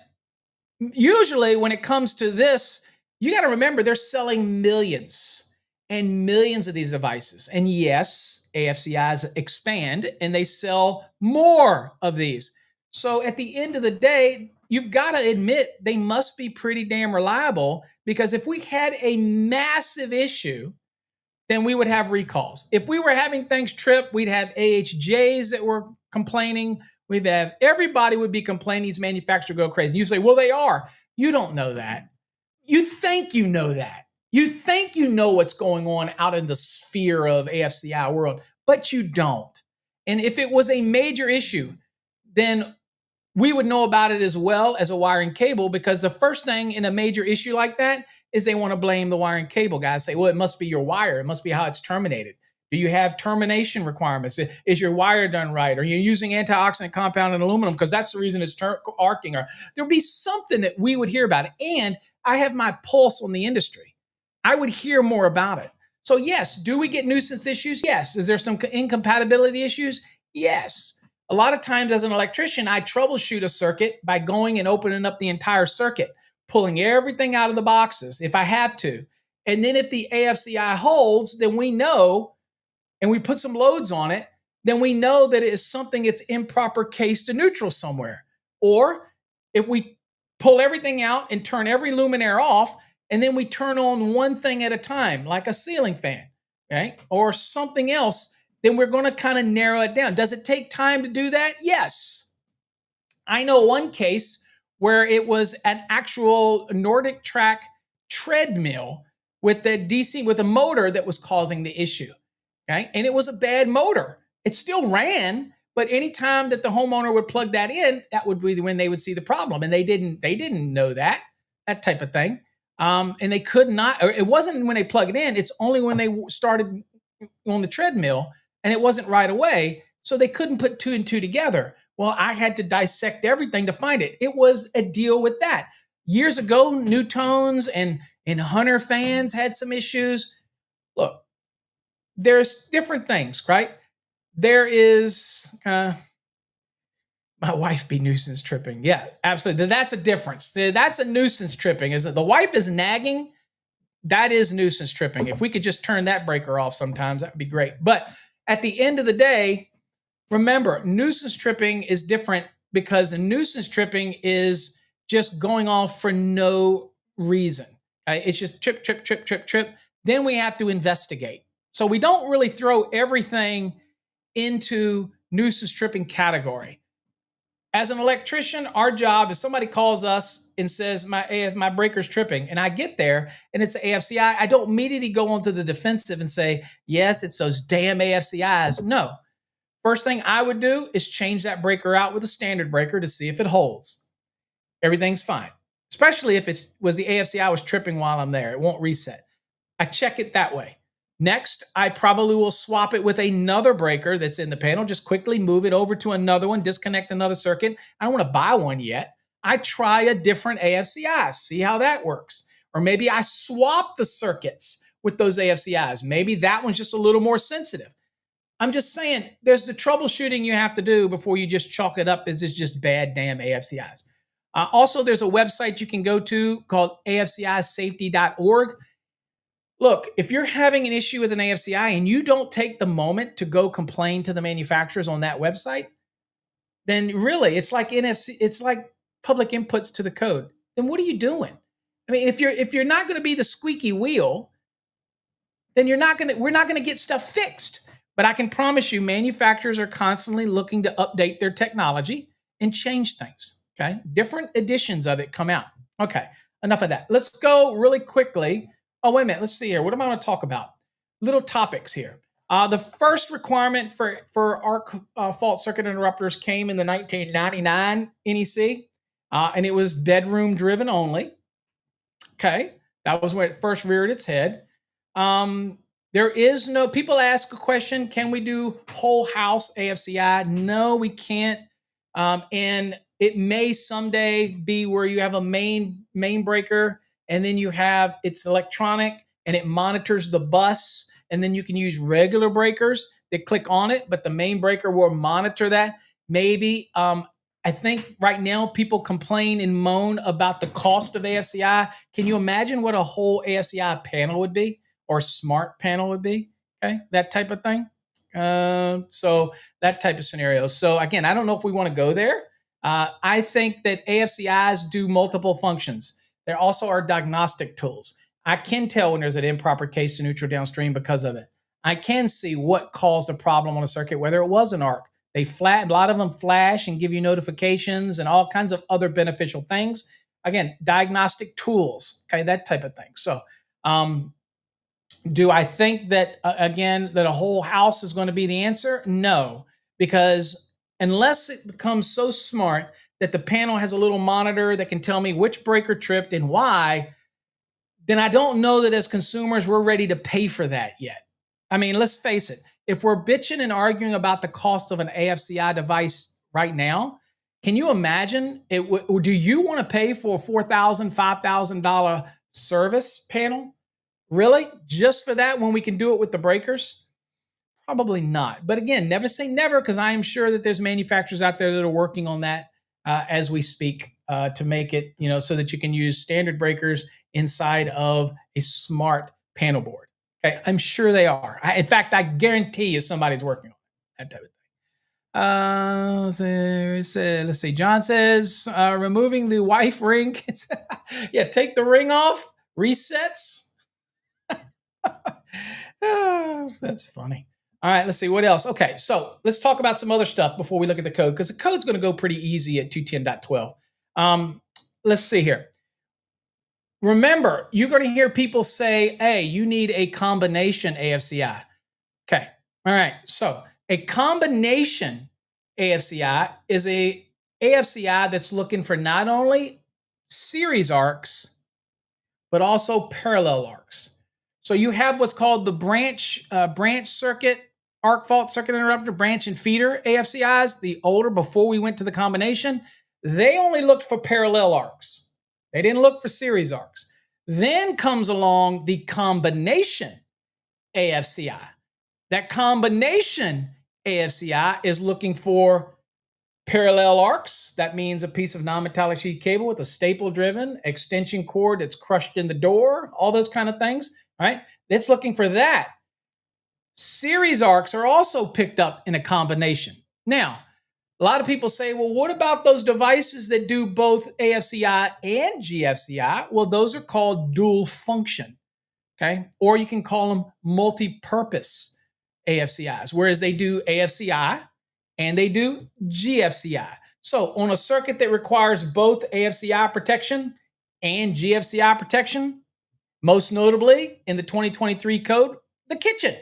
usually when it comes to this, you got to remember they're selling millions and millions of these devices. And yes, AFCIs expand and they sell more of these. So at the end of the day, you've got to admit they must be pretty damn reliable, because if we had a massive issue, then we would have recalls. If we were having things trip, we'd have AHJs that were complaining. We'd have everybody would be complaining. These manufacturers go crazy. You say, well, they are. You don't know that. You think you know that. You think you know what's going on out in the sphere of AFCI world, but you don't. And if it was a major issue, then we would know about it as well as a wiring cable, because the first thing in a major issue like that is they want to blame the wiring cable guys. Say, well, it must be your wire. It must be how it's terminated. Do you have termination requirements? Is your wire done right? Are you using antioxidant compound in aluminum because that's the reason it's arcing? Or there'll be something that we would hear about it. And I have my pulse on the industry. I would hear more about it. So yes, do we get nuisance issues? Yes. Is there some incompatibility issues? Yes. A lot of times as an electrician, I troubleshoot a circuit by going and opening up the entire circuit, pulling everything out of the boxes if I have to. And then if the AFCI holds, then we know, and we put some loads on it, then we know that it is something that's improper case to neutral somewhere. Or if we pull everything out and turn every luminaire off, and then we turn on one thing at a time, like a ceiling fan, okay, or something else, then we're going to kind of narrow it down. Does it take time to do that? Yes. I know one case where it was an actual Nordic track treadmill with the DC with a motor that was causing the issue. Okay. And it was a bad motor. It still ran, but anytime that the homeowner would plug that in, that would be when they would see the problem. And they didn't know that type of thing. And they could not, or it wasn't when they plug it in, it's only when they started on the treadmill, and it wasn't right away. So they couldn't put two and two together. Well, I had to dissect everything to find it. It was a deal with that. Years ago, Newtones and Hunter fans had some issues. Look, there's different things, right? There is, my wife be nuisance tripping. Yeah, absolutely. That's a difference. That's a nuisance tripping. Is it the wife is nagging? That is nuisance tripping. If we could just turn that breaker off sometimes, that would be great. But at the end of the day, remember, nuisance tripping is different because a nuisance tripping is just going off for no reason. Okay? It's just trip, trip, trip, trip, trip. Then we have to investigate. So we don't really throw everything into nuisance tripping category. As an electrician, our job is somebody calls us and says, my breaker's tripping, and I get there and it's AFCI. I don't immediately go onto the defensive and say, yes, it's those damn AFCIs. No. First thing I would do is change that breaker out with a standard breaker to see if it holds. Everything's fine, especially if it was the AFCI was tripping while I'm there. It won't reset. I check it that way. Next, I probably will swap it with another breaker that's in the panel. Just quickly move it over to another one, disconnect another circuit. I don't want to buy one yet. I try a different AFCI, see how that works. Or maybe I swap the circuits with those AFCIs. Maybe that one's just a little more sensitive. I'm just saying there's the troubleshooting you have to do before you just chalk it up as it's just bad damn AFCIs. Also, there's a website you can go to called afcisafety.org. Look, if you're having an issue with an AFCI and you don't take the moment to go complain to the manufacturers on that website, then really it's like it's like public inputs to the code. Then what are you doing? I mean, if you're not going to be the squeaky wheel, then we're not going to get stuff fixed. But I can promise you, manufacturers are constantly looking to update their technology and change things. Okay, different editions of it come out. Okay, enough of that. Let's go really quickly. Oh, wait a minute. Let's see here. What am I going to talk about? Little topics here. The first requirement for arc fault circuit interrupters came in the 1999 NEC, and it was bedroom driven only. Okay, that was when it first reared its head. There is no, people ask a question, can we do whole house AFCI? No, we can't. And it may someday be where you have a main breaker, and then it's electronic and it monitors the bus, and then you can use regular breakers that click on it, but the main breaker will monitor that. Maybe, I think right now people complain and moan about the cost of AFCI. Can you imagine what a whole AFCI panel would be, or smart panel would be? Okay, that type of thing. So that type of scenario. So again, I don't know if we want to go there. I think that AFCIs do multiple functions. There also are diagnostic tools. I can tell when there's an improper case to neutral downstream because of it. I can see what caused a problem on a circuit, whether it was an arc. A lot of them flash and give you notifications and all kinds of other beneficial things. Again, diagnostic tools, okay, that type of thing. So, do I think that, again, that a whole house is going to be the answer? No, because unless it becomes so smart that the panel has a little monitor that can tell me which breaker tripped and why, then I don't know that as consumers we're ready to pay for that yet. I mean, let's face it. If we're bitching and arguing about the cost of an AFCI device right now, can you imagine it? Do you want to pay for a $4,000, $5,000 service panel? Really? Just for that when we can do it with the breakers? Probably not. But again, never say never, because I am sure that there's manufacturers out there that are working on that as we speak to make it, so that you can use standard breakers inside of a smart panel board. Okay, I'm sure they are. In fact, I guarantee you somebody's working on that type of thing. Let's see. John says, removing the wife ring. Yeah, take the ring off. Resets. Oh, that's funny. All right, let's see what else. Okay, so let's talk about some other stuff before we look at the code, because the code's going to go pretty easy at 210.12. Let's see here. Remember, you're going to hear people say, hey, you need a combination AFCI. Okay, all right, so a combination AFCI is a AFCI that's looking for not only series arcs, but also parallel arcs. So you have what's called the branch circuit, arc fault circuit interrupter, branch and feeder AFCIs, the older, before we went to the combination. They only looked for parallel arcs. They didn't look for series arcs. Then comes along the combination AFCI. That combination AFCI is looking for parallel arcs. That means a piece of non-metallic sheet cable with a staple-driven extension cord that's crushed in the door, all those kind of things, right? It's looking for that. Series arcs are also picked up in a combination. Now, a lot of people say, well, what about those devices that do both AFCI and GFCI? Well, those are called dual function, okay? Or you can call them multi-purpose AFCIs, whereas they do AFCI and they do GFCI. So on a circuit that requires both AFCI protection and GFCI protection, most notably in the 2023 code, the kitchen.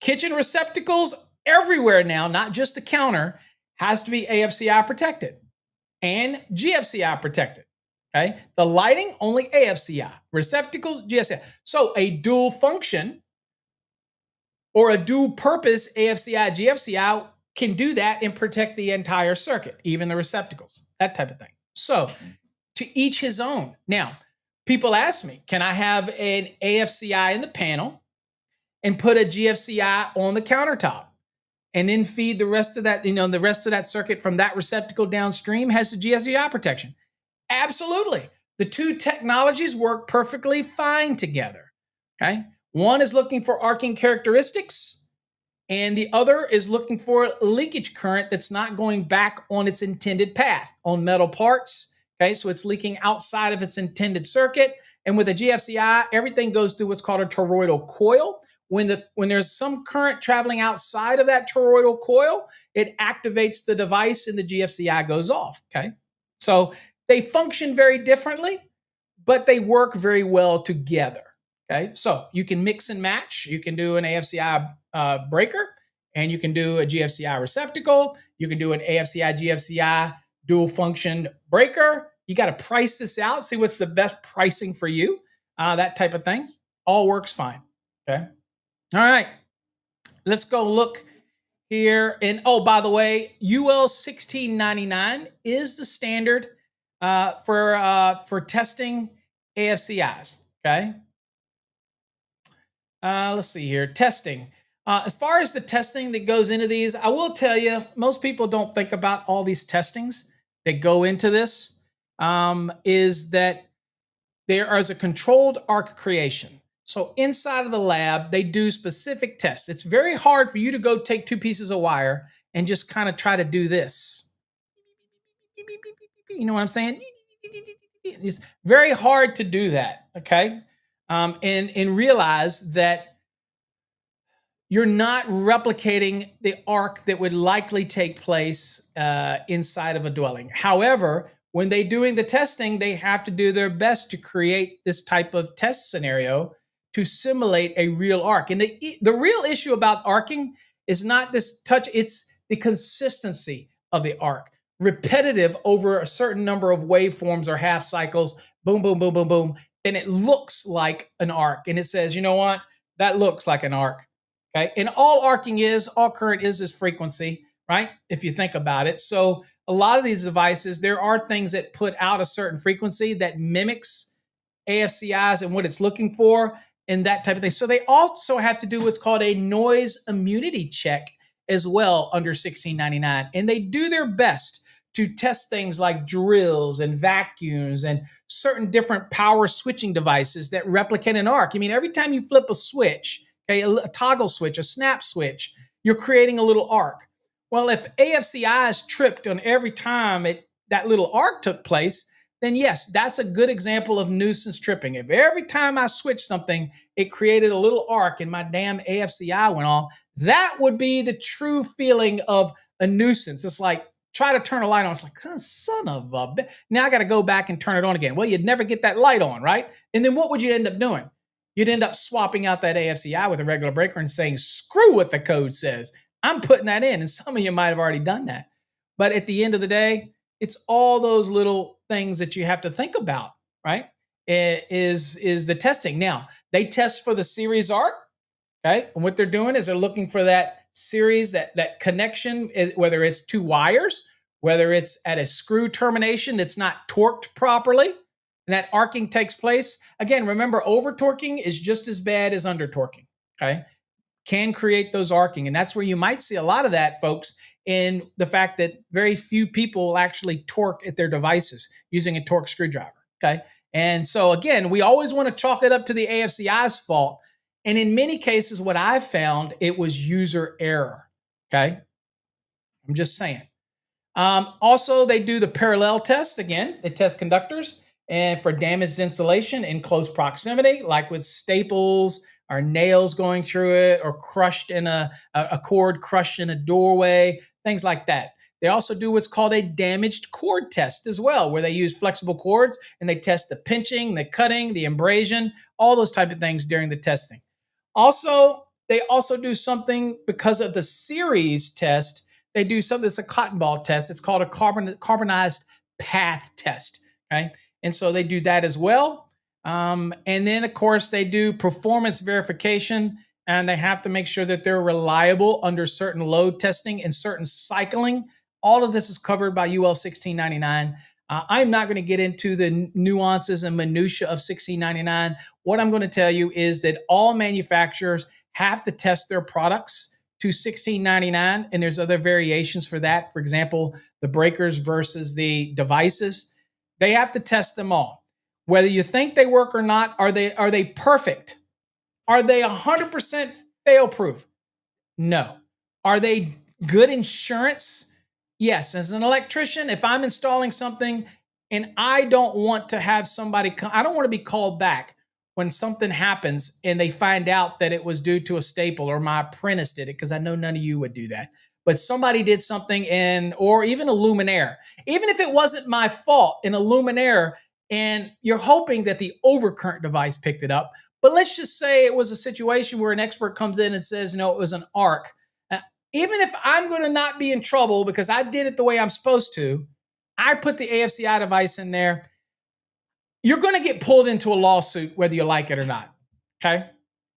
Kitchen receptacles everywhere now, not just the counter, has to be AFCI protected and GFCI protected. Okay, the lighting only AFCI, receptacles GFCI. So a dual function or a dual purpose AFCI GFCI can do that and protect the entire circuit, even the receptacles, that type of thing. So to each his own. Now, people ask me, can I have an AFCI in the panel and put a GFCI on the countertop and then feed the rest of that, the rest of that circuit from that receptacle downstream has the GFCI protection? Absolutely. The two technologies work perfectly fine together. Okay. One is looking for arcing characteristics, and the other is looking for leakage current that's not going back on its intended path on metal parts. Okay. So it's leaking outside of its intended circuit. And with a GFCI, everything goes through what's called a toroidal coil. When there's some current traveling outside of that toroidal coil, it activates the device and the GFCI goes off. Okay. So they function very differently, but they work very well together. Okay, so you can mix and match. You can do an AFCI breaker, and you can do a GFCI receptacle. You can do an AFCI GFCI dual function breaker. You got to price this out, see what's the best pricing for you. That type of thing all works fine. Okay, all right. Let's go look here. And oh, by the way, UL 1699 is the standard for testing AFCIs. Okay. Let's see here. Testing. As far as the testing that goes into these, I will tell you, most people don't think about all these testings that go into this. Is that there is a controlled arc creation. So inside of the lab, they do specific tests. It's very hard for you to go take two pieces of wire and just kind of try to do this. You know what I'm saying? It's very hard to do that, okay? And realize that you're not replicating the arc that would likely take place inside of a dwelling. However, when they're doing the testing, they have to do their best to create this type of test scenario to simulate a real arc. And the real issue about arcing is not this touch, it's the consistency of the arc. Repetitive over a certain number of waveforms or half cycles, boom, boom, boom, boom, boom, and it looks like an arc. And it says, you know what? That looks like an arc. Okay. And all current is frequency, right? If you think about it. So a lot of these devices, there are things that put out a certain frequency that mimics AFCIs and what it's looking for and that type of thing. So they also have to do what's called a noise immunity check as well under 1699. And they do their best to test things like drills and vacuums and certain different power switching devices that replicate an arc. I mean, every time you flip a switch, okay, a toggle switch, a snap switch, you're creating a little arc. Well, if AFCI is tripped on every time that little arc took place, then yes, that's a good example of nuisance tripping. If every time I switched something, it created a little arc and my damn AFCI went off, that would be the true feeling of a nuisance. It's like, try to turn a light on. It's like, son of a now I got to go back and turn it on again. Well, you'd never get that light on, right? And then what would you end up doing? You'd end up swapping out that AFCI with a regular breaker and saying, screw what the code says. I'm putting that in. And some of you might have already done that. But at the end of the day, it's all those little things that you have to think about, right? Is the testing. Now, they test for the series arc, okay? And what they're doing is they're looking for that series, that connection, whether it's two wires, whether it's at a screw termination that's not torqued properly, and that arcing takes place. Again, remember, over torquing is just as bad as under torquing, okay? Can create those arcing. And that's where you might see a lot of that, folks, in the fact that very few people actually torque at their devices using a torque screwdriver, okay? And so, again, we always want to chalk it up to the AFCI's fault. And in many cases, what I've found, it was user error, okay? I'm just saying. Also, they do the parallel test. Again, they test conductors and for damaged insulation in close proximity, like with staples or nails going through it, or crushed in a cord crushed in a doorway, things like that. They also do what's called a damaged cord test as well, where they use flexible cords and they test the pinching, the cutting, the abrasion, all those type of things during the testing. Also, they also do something because of the series test. They do something that's a cotton ball test. It's called a carbonized path test. Okay. And so they do that as well. And then, of course, they do performance verification, and they have to make sure that they're reliable under certain load testing and certain cycling. All of this is covered by UL 1699. I'm not going to get into the nuances and minutia of 1699. What I'm going to tell you is that all manufacturers have to test their products to 1699, and there's other variations for that. For example, the breakers versus the devices, they have to test them all. Whether you think they work or not, are they perfect? Are they 100% fail-proof? No. Are they good insurance? Yes. As an electrician, if I'm installing something and I don't want to have somebody come, I don't want to be called back when something happens and they find out that it was due to a staple or my apprentice did it, because I know none of you would do that. But somebody did something or even a luminaire. Even if it wasn't my fault in a luminaire, and you're hoping that the overcurrent device picked it up. But let's just say it was a situation where an expert comes in and says, no, it was an arc. Even if I'm going to not be in trouble because I did it the way I'm supposed to, I put the AFCI device in there, you're going to get pulled into a lawsuit whether you like it or not, okay?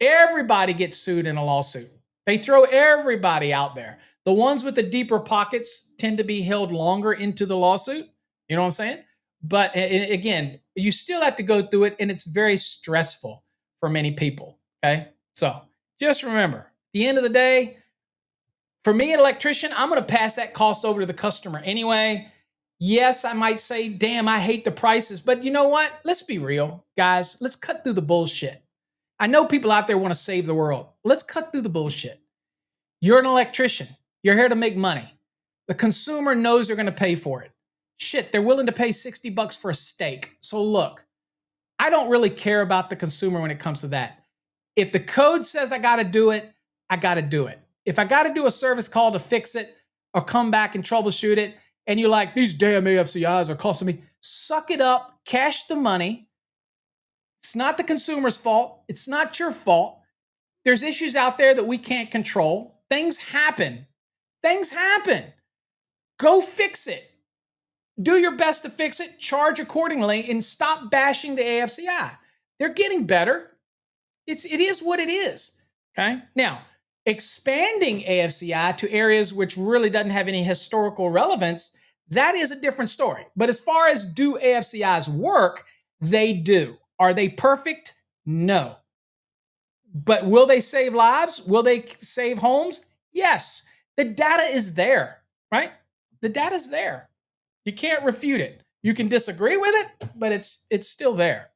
Everybody gets sued in a lawsuit. They throw everybody out there. The ones with the deeper pockets tend to be held longer into the lawsuit. You know what I'm saying? But again, you still have to go through it, and it's very stressful for many people, okay? So just remember, at the end of the day, for me, an electrician, I'm going to pass that cost over to the customer anyway. Yes, I might say, damn, I hate the prices. But you know what? Let's be real, guys. Let's cut through the bullshit. I know people out there want to save the world. Let's cut through the bullshit. You're an electrician. You're here to make money. The consumer knows they're going to pay for it. Shit, they're willing to pay $60 for a steak. So look, I don't really care about the consumer when it comes to that. If the code says I got to do it, I got to do it. If I got to do a service call to fix it or come back and troubleshoot it, and you're like, these damn AFCIs are costing me, suck it up, cash the money. It's not the consumer's fault. It's not your fault. There's issues out there that we can't control. Things happen. Things happen. Go fix it. Do your best to fix it, charge accordingly, and stop bashing the AFCI. They're getting better. It is what it is, okay? Now, expanding AFCI to areas which really doesn't have any historical relevance, that is a different story. But as far as do AFCIs work, they do. Are they perfect? No. But will they save lives? Will they save homes? Yes. The data is there, right? The data is there. You can't refute it. You can disagree with it, but it's still there.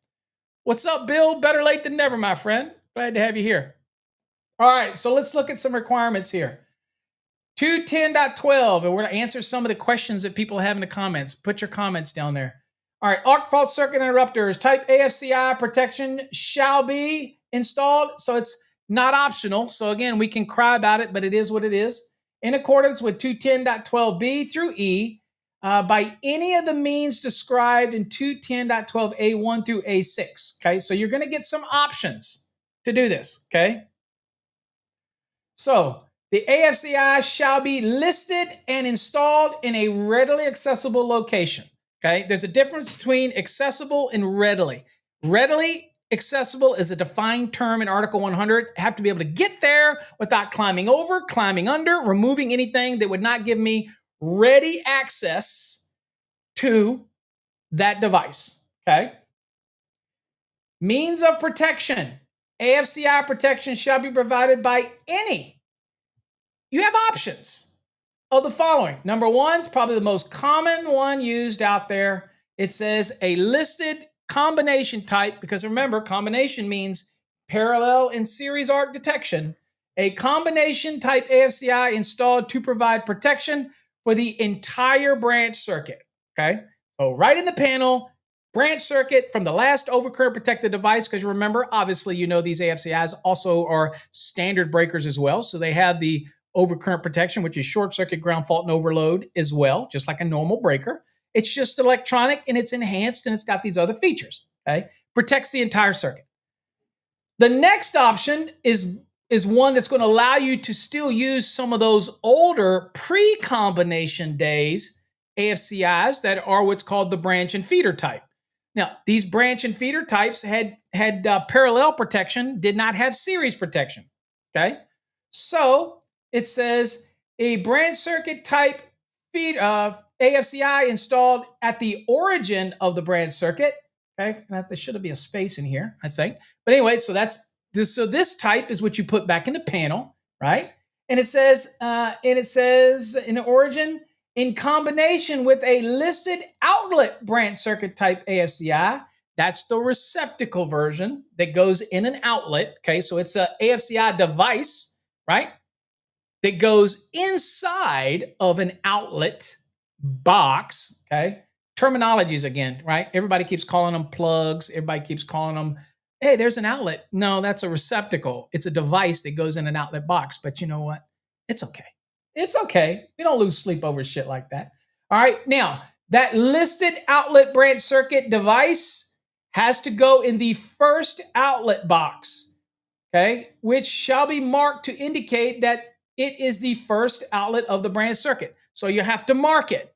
What's up, Bill? Better late than never, my friend. Glad to have you here. All right, so let's look at some requirements here. 210.12, and we're going to answer some of the questions that people have in the comments. Put your comments down there. All right, arc fault circuit interrupters, type AFCI protection shall be installed. So it's not optional. So again, we can cry about it, but it is what it is. In accordance with 210.12b through E, by any of the means described in 210.12a1 through a6. Okay, so you're going to get some options to do this. Okay, so the AFCI shall be listed and installed in a readily accessible location. Okay, there's a difference between accessible and readily. Readily accessible is a defined term in Article 100. Have to be able to get there without climbing over, climbing under, removing anything that would not give me ready access to that device. Okay. Means of protection. AFCI protection shall be provided by any. You have options of the following. Number one is probably the most common one used out there. It says a listed combination type, because remember, combination means parallel and series arc detection. A combination type AFCI installed to provide protection for the entire branch circuit. Okay, so right in the panel, branch circuit from the last overcurrent protected device, because remember, obviously, you know these AFCIs also are standard breakers as well. So they have the overcurrent protection, which is short circuit, ground fault, and overload as well, just like a normal breaker. It's just electronic and it's enhanced and it's got these other features. Okay, protects the entire circuit. The next option is one that's going to allow you to still use some of those older pre-combination days AFCIs that are what's called the branch and feeder type. Now, these branch and feeder types had parallel protection, did not have series protection. Okay, so it says a branch circuit type feed AFCI installed at the origin of the branch circuit. Okay, there should be a space in here, I think. But anyway, so this type is what you put back in the panel, right? And it says in the origin in combination with a listed outlet branch circuit type AFCI. That's the receptacle version that goes in an outlet. Okay, so it's a AFCI device, right? That goes inside of an outlet box. Okay, terminologies again, right? Everybody keeps calling them plugs. Everybody keeps calling them, hey, there's an outlet. No, that's a receptacle. It's a device that goes in an outlet box. But you know what? It's okay. It's okay. We don't lose sleep over shit like that. All right. Now, that listed outlet branch circuit device has to go in the first outlet box, okay, which shall be marked to indicate that it is the first outlet of the branch circuit. So you have to mark it.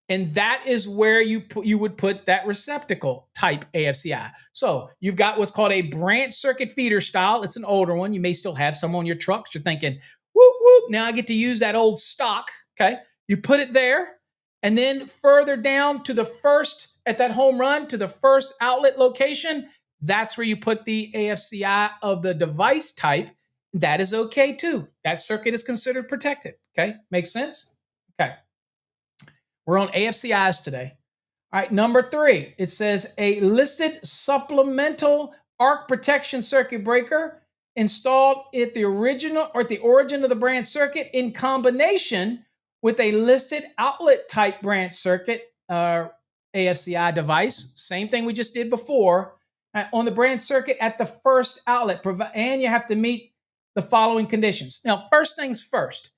And that is where you would put that receptacle type AFCI. So you've got what's called a branch circuit feeder style. It's an older one. You may still have some on your trucks. You're thinking, whoop, whoop, now I get to use that old stock. Okay. You put it there. And then further down to the first, at that home run, to the first outlet location, that's where you put the AFCI of the device type. That is okay too. That circuit is considered protected. Okay. Makes sense? Okay. We're on AFCIs today. All right, number 3, it says a listed supplemental arc protection circuit breaker installed at the original or at the origin of the branch circuit in combination with a listed outlet type branch circuit AFCI device. Same thing we just did before on the branch circuit at the first outlet. And you have to meet the following conditions. Now, first things first,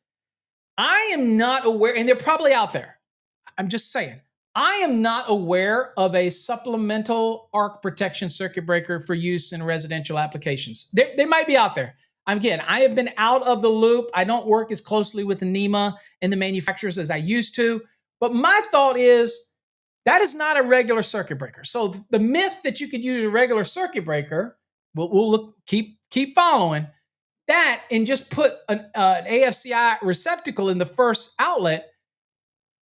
I am not aware, and they're probably out there. I'm just saying, I am not aware of a supplemental arc protection circuit breaker for use in residential applications. They might be out there. Again, I have been out of the loop. I don't work as closely with NEMA and the manufacturers as I used to. But my thought is that is not a regular circuit breaker. So the myth that you could use a regular circuit breaker, we'll keep following that and just put an AFCI receptacle in the first outlet.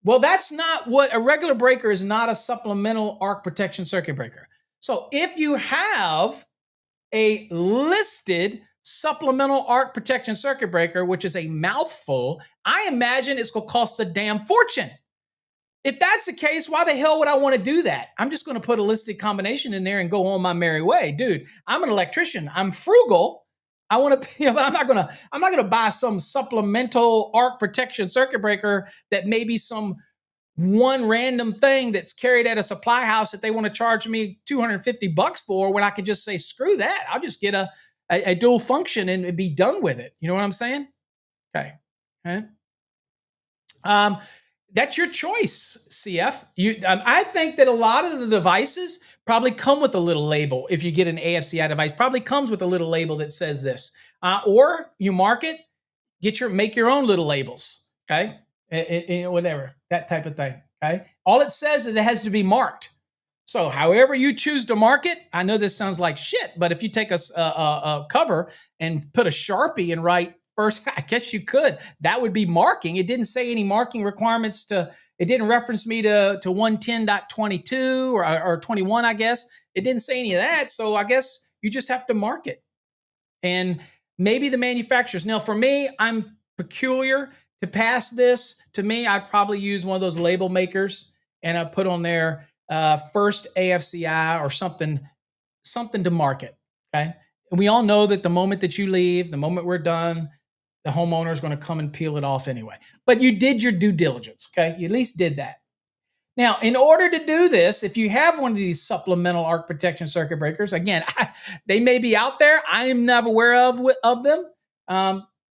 Well, that's not what a regular breaker is. Not a supplemental arc protection circuit breaker. So if you have a listed supplemental arc protection circuit breaker, which is a mouthful, I imagine it's going to cost a damn fortune. If that's the case, why the hell would I want to do that? I'm just going to put a listed combination in there and go on my merry way. Dude, I'm an electrician. I'm frugal. I want to, but I'm not gonna buy some supplemental arc protection circuit breaker that maybe some one random thing that's carried at a supply house that they want to charge me $250 for, when I could just say, screw that. I'll just get a dual function and be done with it. You know what I'm saying? Okay. Okay. That's your choice, CF. I think that a lot of the devices probably come with a little label. If you get an AFCI device, probably comes with a little label that says this, or you mark it, make your own little labels. Okay, whatever, that type of thing. Okay, all it says is it has to be marked. So, however you choose to mark it, I know this sounds like shit, but if you take a cover and put a Sharpie and write first, I guess you could. That would be marking. It didn't say any marking requirements it didn't reference me to 110.22 or 21, I guess. It didn't say any of that. So I guess you just have to mark it. And maybe the manufacturers. Now, for me, I'm peculiar. To pass this, to me, I'd probably use one of those label makers and I put on there first AFCI or something to market. Okay. And we all know that the moment that you leave, the moment we're done, the homeowner is going to come and peel it off anyway. But you did your due diligence. Okay. You at least did that. Now, in order to do this, if you have one of these supplemental arc protection circuit breakers, again, they may be out there. I am not aware of them.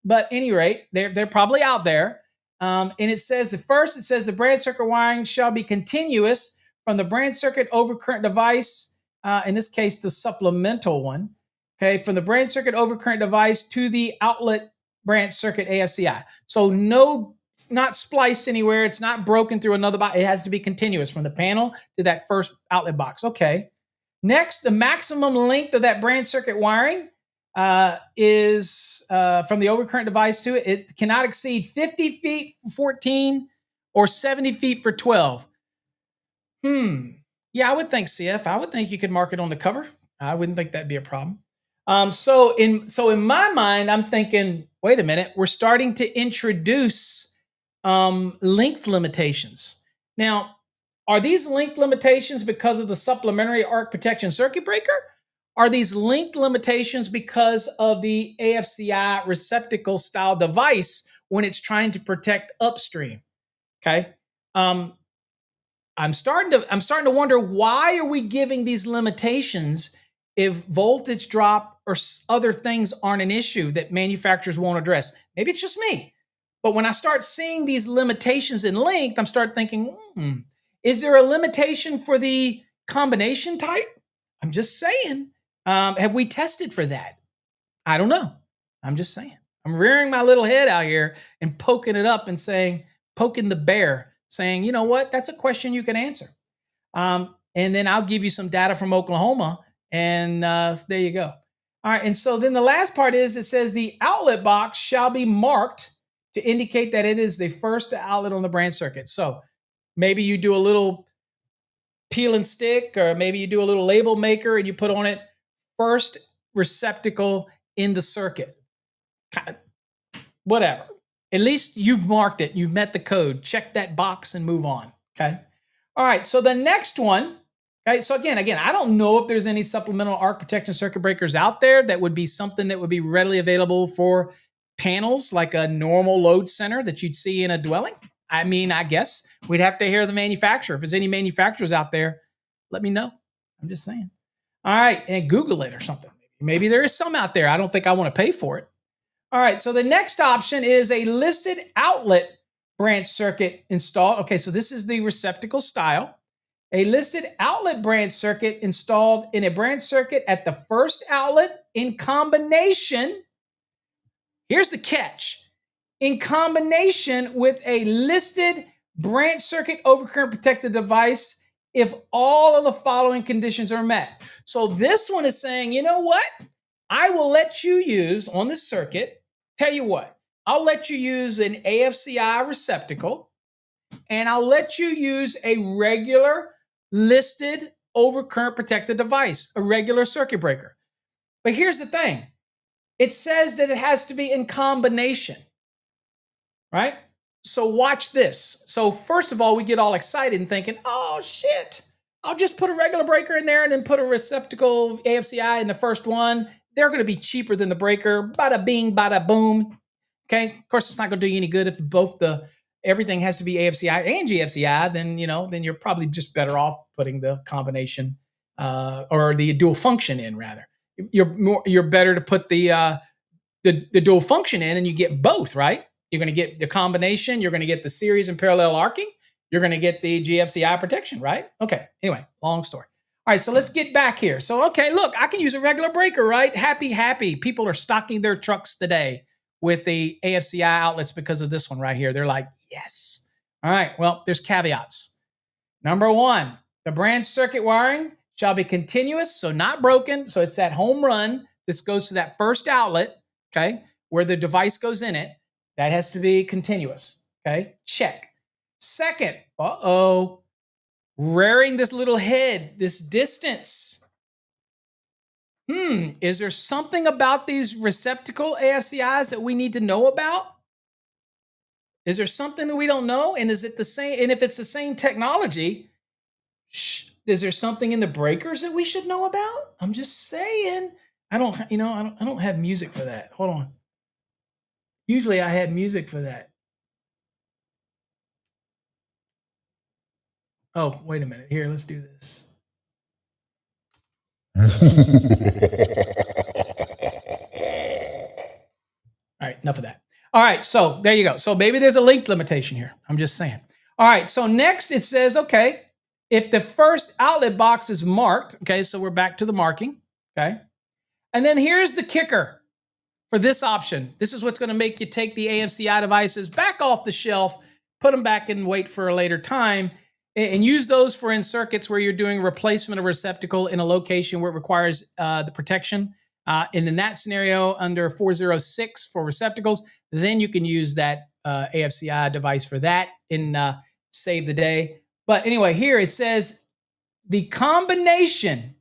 But at any rate, they're probably out there. And it says the branch circuit wiring shall be continuous from the branch circuit overcurrent device, in this case, the supplemental one, okay, from the branch circuit overcurrent device to the outlet branch circuit AFCI. So it's not spliced anywhere. It's not broken through another box. It has to be continuous from the panel to that first outlet box. Okay. Next, the maximum length of that branch circuit wiring is from the overcurrent device to it. It cannot exceed 50 feet for 14 or 70 feet for 12. Yeah, I would think, CF. I would think you could mark it on the cover. I wouldn't think that'd be a problem. So in my mind, I'm thinking, wait a minute, we're starting to introduce length limitations. Now, are these length limitations because of the supplementary arc protection circuit breaker? Are these length limitations because of the AFCI receptacle style device when it's trying to protect upstream? Okay. I'm starting to wonder, why are we giving these limitations if voltage drop or other things aren't an issue that manufacturers won't address? Maybe it's just me. But when I start seeing these limitations in length, I'm start thinking, is there a limitation for the combination type? I'm just saying. Have we tested for that? I don't know. I'm just saying. I'm rearing my little head out here and poking it up and poking the bear, saying, you know what? That's a question you can answer. And then I'll give you some data from Oklahoma, and there you go. All right. And so then the last part is, it says the outlet box shall be marked to indicate that it is the first outlet on the branch circuit. So maybe you do a little peel and stick, or maybe you do a little label maker and you put on it first receptacle in the circuit. Whatever. At least you've marked it. You've met the code. Check that box and move on. Okay. All right. So the next one. Okay. So again, I don't know if there's any supplemental arc protection circuit breakers out there that would be something that would be readily available for panels, like a normal load center that you'd see in a dwelling. I mean, I guess we'd have to hear the manufacturer. If there's any manufacturers out there, let me know. I'm just saying. All right. And Google it or something. Maybe there is some out there. I don't think I want to pay for it. All right. So the next option is a listed outlet branch circuit installed. Okay. So this is the receptacle style. A listed outlet branch circuit installed in a branch circuit at the first outlet in combination. Here's the catch. In combination with a listed branch circuit overcurrent protected device if all of the following conditions are met. So this one is saying, you know what? I will let you use on this circuit. Tell you what, I'll let you use an AFCI receptacle, and I'll let you use a regular listed overcurrent protected device, a regular circuit breaker. But here's the thing. It says that it has to be in combination, right? So watch this. So first of all, we get all excited and thinking, oh shit, I'll just put a regular breaker in there and then put a receptacle AFCI in the first one. they're going to be cheaper than the breaker. Bada bing, bada boom. Okay. Of course, it's not going to do you any good if everything has to be AFCI and GFCI. Then you're probably just better off putting the combination or the dual function in rather. You're better to put the dual function in, and you get both, right? You're going to get the combination. You're going to get the series and parallel arcing. You're going to get the GFCI protection, right? Okay. Anyway, long story. All right, so let's get back here. So, okay, look, I can use a regular breaker, right? Happy. People are stocking their trucks today with the AFCI outlets because of this one right here. They're like, yes. All right, well, there's caveats. Number one, the branch circuit wiring shall be continuous, so not broken. So it's that home run. This goes to that first outlet, okay, where the device goes in it. That has to be continuous, okay? Check. Second, rearing this little head, this distance. Is there something about these receptacle AFCIs that we need to know about? Is there something that we don't know? And is it the same? And if it's the same technology, is there something in the breakers that we should know about? I'm just saying. I don't have music for that. Hold on. Usually I have music for that. Oh, wait a minute. Here, let's do this. All right, enough of that. All right, so there you go. So maybe there's a length limitation here. I'm just saying. All right, so next it says, okay, if the first outlet box is marked, okay, so we're back to the marking, okay? And then here's the kicker for this option. This is what's going to make you take the AFCI devices back off the shelf, put them back and wait for a later time, and use those for in circuits where you're doing replacement of receptacle in a location where it requires the protection. And in that scenario, under 406 for receptacles, then you can use that AFCI device for that and save the day. But anyway, here it says the combination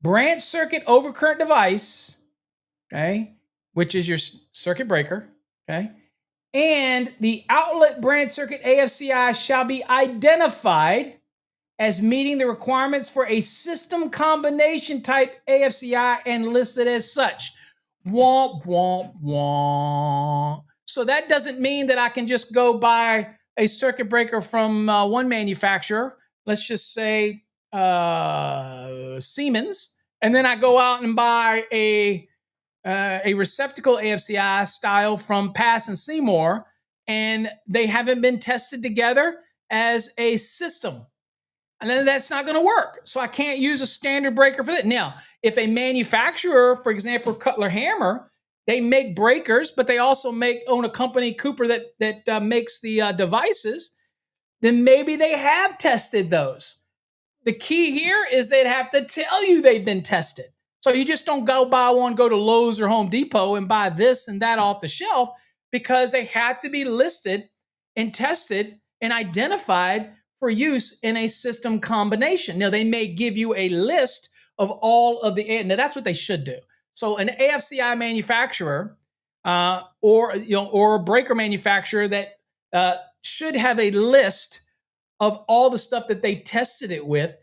branch circuit overcurrent device, okay, which is your circuit breaker, okay, and the outlet branch circuit AFCI shall be identified as meeting the requirements for a system combination type AFCI and listed as such. Womp, womp, womp. So that doesn't mean that I can just go buy a circuit breaker from one manufacturer, let's just say Siemens, and then I go out and buy a receptacle AFCI style from Pass and Seymour, and they haven't been tested together as a system. And then that's not going to work. So I can't use a standard breaker for that. Now, if a manufacturer, for example, Cutler Hammer, they make breakers, but they also own a company, Cooper, that makes the devices, then maybe they have tested those. The key here is they'd have to tell you they've been tested. So you just don't go buy one, go to Lowe's or Home Depot and buy this and that off the shelf, because they have to be listed and tested and identified for use in a system combination. Now, they may give you a list of all of the, now that's what they should do. So an AFCI manufacturer or a breaker manufacturer that should have a list of all the stuff that they tested it with,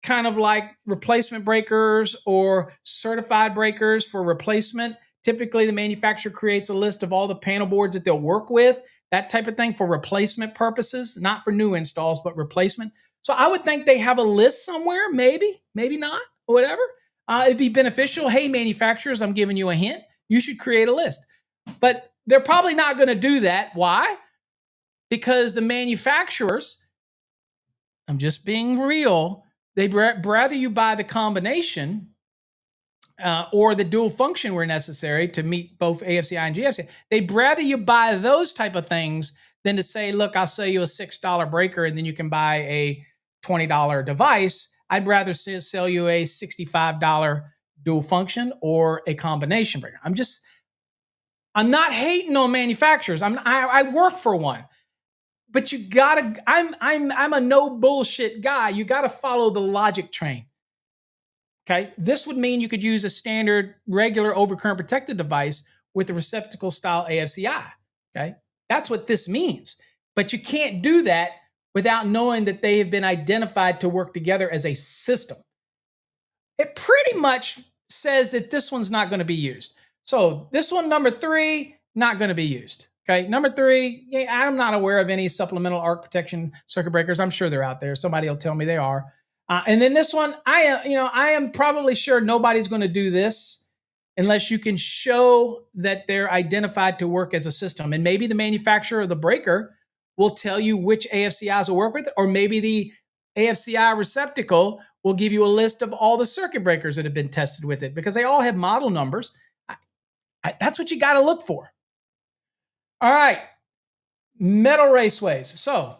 kind of like replacement breakers or certified breakers for replacement. Typically, the manufacturer creates a list of all the panel boards that they'll work with, that type of thing, for replacement purposes, not for new installs, but replacement. So I would think they have a list somewhere, maybe not, or whatever. It'd be beneficial. Hey, manufacturers, I'm giving you a hint. You should create a list. But they're probably not going to do that. Why? Because the manufacturers, I'm just being real, they'd rather you buy the combination or the dual function where necessary to meet both AFCI and GFCI. They'd rather you buy those type of things than to say, look, I'll sell you a $6 breaker and then you can buy a $20 device. I'd rather sell you a $65 dual function or a combination breaker. I'm not hating on manufacturers. I work for one. But you gotta, I'm a no bullshit guy. You gotta follow the logic train. Okay. This would mean you could use a standard regular overcurrent protected device with the receptacle style AFCI. Okay. That's what this means. But you can't do that without knowing that they have been identified to work together as a system. It pretty much says that this one's not going to be used. So this one, number 3, not going to be used. Okay, number 3, I'm not aware of any supplemental arc protection circuit breakers. I'm sure they're out there. Somebody will tell me they are. And then this one, I am probably sure nobody's going to do this unless you can show that they're identified to work as a system. And maybe the manufacturer of the breaker will tell you which AFCIs will work with it, or maybe the AFCI receptacle will give you a list of all the circuit breakers that have been tested with it, because they all have model numbers. That's what you got to look for. All right, metal raceways. So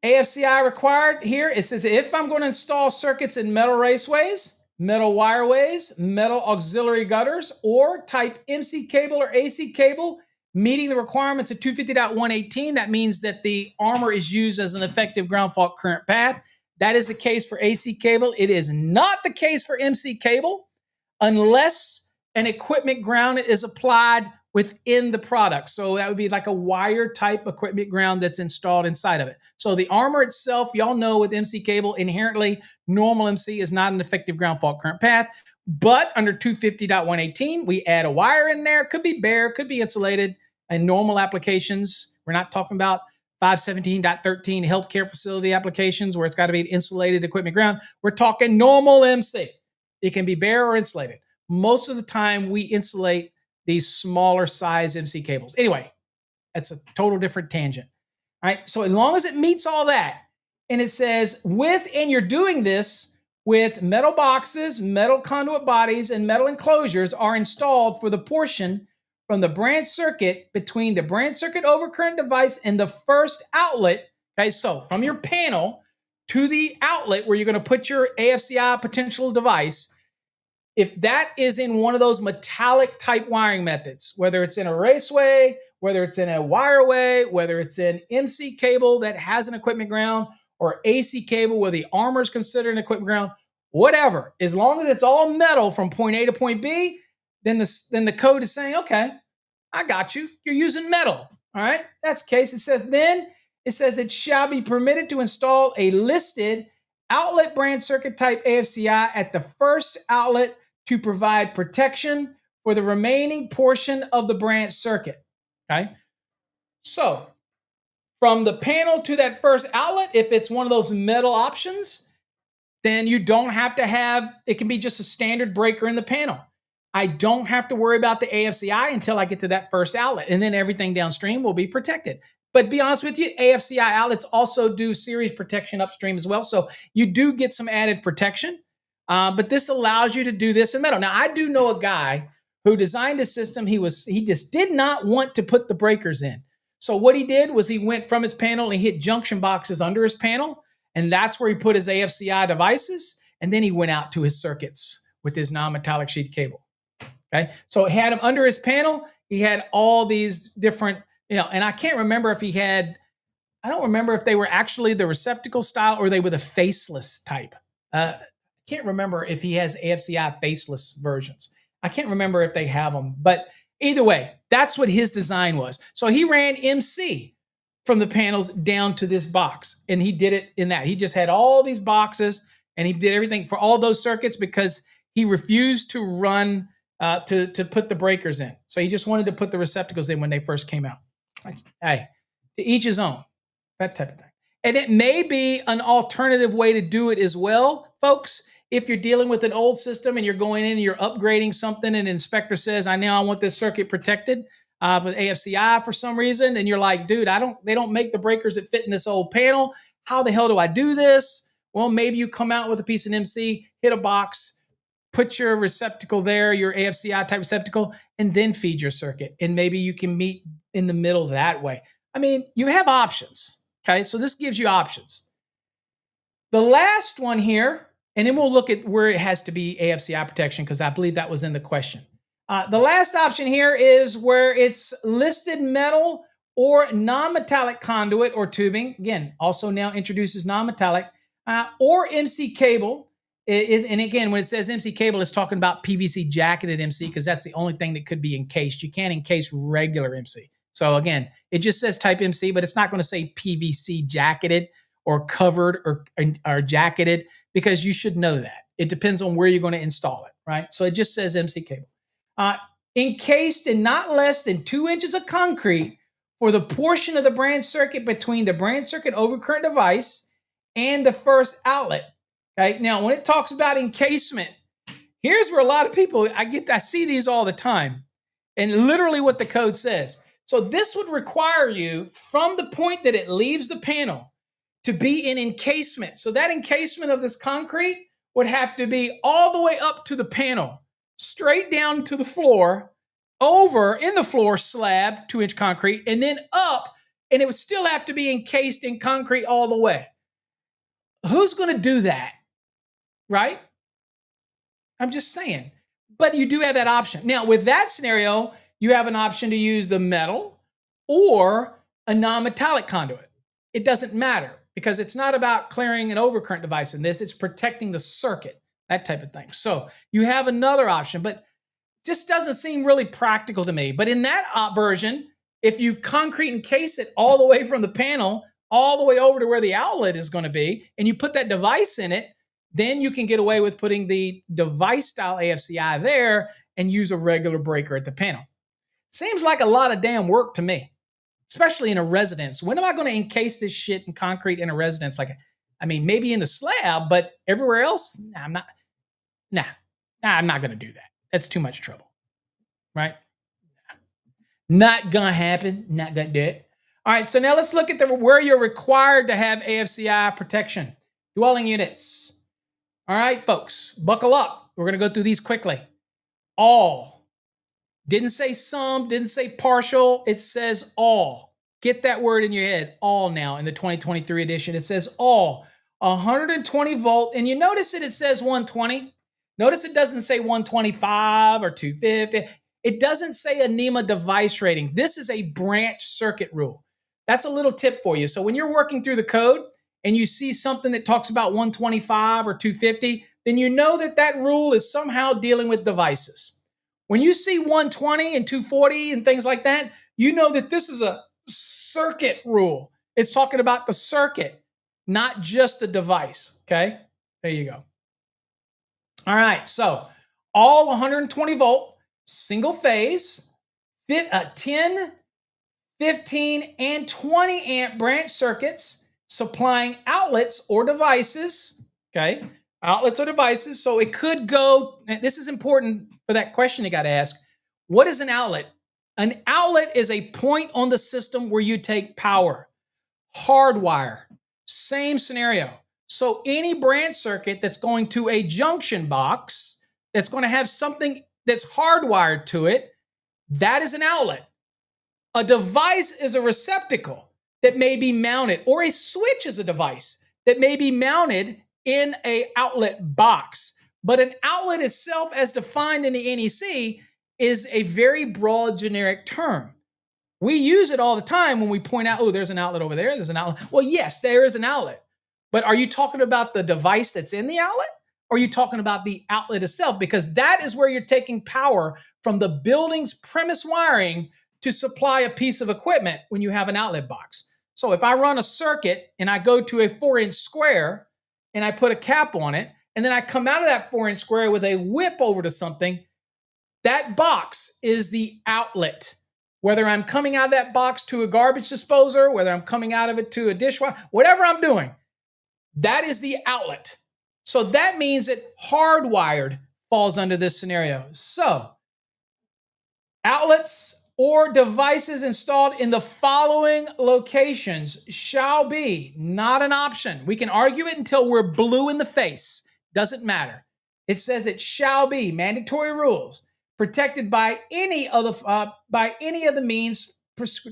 AFCI required here, it says if I'm going to install circuits in metal raceways, metal wireways, metal auxiliary gutters, or type MC cable or AC cable meeting the requirements of 250.118, that means that the armor is used as an effective ground fault current path. That is the case for AC cable. It is not the case for MC cable unless an equipment ground is applied within the product. So that would be like a wire type equipment ground that's installed inside of it. So the armor itself, y'all know with MC cable, inherently normal MC is not an effective ground fault current path. But under 250.118, we add a wire in there. Could be bare, could be insulated. In normal applications, we're not talking about 517.13 healthcare facility applications where it's got to be an insulated equipment ground. We're talking normal MC. It can be bare or insulated. Most of the time, we insulate these smaller size MC cables. Anyway, that's a total different tangent. All right. So as long as it meets all that, and it says and you're doing this with metal boxes, metal conduit bodies, and metal enclosures are installed for the portion from the branch circuit between the branch circuit overcurrent device and the first outlet. Okay. So from your panel to the outlet where you're going to put your AFCI potential device, if that is in one of those metallic type wiring methods, whether it's in a raceway, whether it's in a wireway, whether it's in MC cable that has an equipment ground, or AC cable where the armor is considered an equipment ground, whatever, as long as it's all metal from point A to point B, then the code is saying, okay, I got you. You're using metal. All right, that's the case. It says it shall be permitted to install a listed outlet branch circuit type AFCI at the first outlet to provide protection for the remaining portion of the branch circuit. Okay. So from the panel to that first outlet, if it's one of those metal options, then you don't have to have, it can be just a standard breaker in the panel. I don't have to worry about the AFCI until I get to that first outlet, and then everything downstream will be protected. But be honest with you, AFCI outlets also do series protection upstream as well. So you do get some added protection, but this allows you to do this in metal. Now, I do know a guy who designed a system. He just did not want to put the breakers in. So what he did was he went from his panel and he hit junction boxes under his panel, and that's where he put his AFCI devices. And then he went out to his circuits with his non-metallic sheath cable. Okay, so he had them under his panel. He had all these different, and I can't remember if I don't remember if they were actually the receptacle style or they were the faceless type. I can't remember if he has AFCI faceless versions. I can't remember if they have them, but either way, that's what his design was. So he ran MC from the panels down to this box, and he did it in that. He just had all these boxes, and he did everything for all those circuits because he refused to run to put the breakers in. So he just wanted to put the receptacles in when they first came out. Hey, to each his own, that type of thing. And it may be an alternative way to do it as well, folks. If you're dealing with an old system and you're going in and you're upgrading something and the inspector says, I want this circuit protected with AFCI for some reason. And you're like, dude, they don't make the breakers that fit in this old panel. How the hell do I do this? Well, maybe you come out with a piece of MC, hit a box, put your receptacle there, your AFCI type receptacle, and then feed your circuit. And maybe you can meet in the middle that way. I mean, you have options. Okay, so this gives you options. The last one here, and then we'll look at where it has to be AFCI protection because I believe that was in the question. The last option here is where it's listed metal or non-metallic conduit or tubing. Again, also now introduces non-metallic or MC cable. And again, when it says MC cable, it's talking about PVC jacketed MC because that's the only thing that could be encased. You can't encase regular MC. So again, it just says type MC, but it's not going to say PVC jacketed or covered or jacketed because you should know that. It depends on where you're going to install it, right? So it just says MC cable. Encased in not less than 2 inches of concrete for the portion of the branch circuit between the branch circuit overcurrent device and the first outlet. Okay, now when it talks about encasement, here's where a lot of people, I see these all the time, and literally what the code says. So this would require you from the point that it leaves the panel to be in encasement. So that encasement of this concrete would have to be all the way up to the panel, straight down to the floor, over in the floor slab, 2-inch concrete, and then up, and it would still have to be encased in concrete all the way. Who's going to do that? Right? I'm just saying. But you do have that option. Now, with that scenario, you have an option to use the metal or a non-metallic conduit. It doesn't matter because it's not about clearing an overcurrent device in this. It's protecting the circuit, that type of thing. So you have another option, but it just doesn't seem really practical to me. But in that version, if you concrete encase it all the way from the panel, all the way over to where the outlet is going to be, and you put that device in it, then you can get away with putting the device style AFCI there and use a regular breaker at the panel. Seems like a lot of damn work to me, especially in a residence. When am I going to encase this shit in concrete in a residence? Maybe in the slab, but everywhere else, I'm not going to do that. That's too much trouble, right? Not going to happen. Not going to do it. All right, so now let's look at where you're required to have AFCI protection. Dwelling units. All right, folks, buckle up. We're going to go through these quickly. All. Didn't say some, didn't say partial. It says all. Get that word in your head. All now in the 2023 edition. It says all. 120 volt. And you notice it says 120. Notice it doesn't say 125 or 250. It doesn't say a NEMA device rating. This is a branch circuit rule. That's a little tip for you. So when you're working through the code and you see something that talks about 125 or 250, then you know that that rule is somehow dealing with devices. When you see 120 and 240 and things like that, you know that this is a circuit rule. It's talking about the circuit, not just a device, okay? There you go. All right, so all 120 volt, single phase, 10, 15, and 20 amp branch circuits supplying outlets or devices, okay? Outlets or devices. So it could go, and this is important for that question you got to ask. What is an outlet? An outlet is a point on the system where you take power. Hardwire, same scenario. So any branch circuit that's going to a junction box, that's going to have something that's hardwired to it, that is an outlet. A device is a receptacle that may be mounted, or a switch is a device that may be mounted in an outlet box. But an outlet itself, as defined in the NEC, is a very broad generic term. We use it all the time when we point out, oh, there's an outlet over there, there's an outlet. Well, yes, there is an outlet. But are you talking about the device that's in the outlet? Or are you talking about the outlet itself? Because that is where you're taking power from the building's premise wiring to supply a piece of equipment when you have an outlet box. So if I run a circuit and I go to a 4-inch square and I put a cap on it, and then I come out of that 4-inch square with a whip over to something, that box is the outlet. Whether I'm coming out of that box to a garbage disposer, whether I'm coming out of it to a dishwasher, whatever I'm doing, that is the outlet. So that means that hardwired falls under this scenario. So outlets or devices installed in the following locations shall be not an option. We can argue it until we're blue in the face. Doesn't matter. It says it shall be mandatory rules protected by any of the means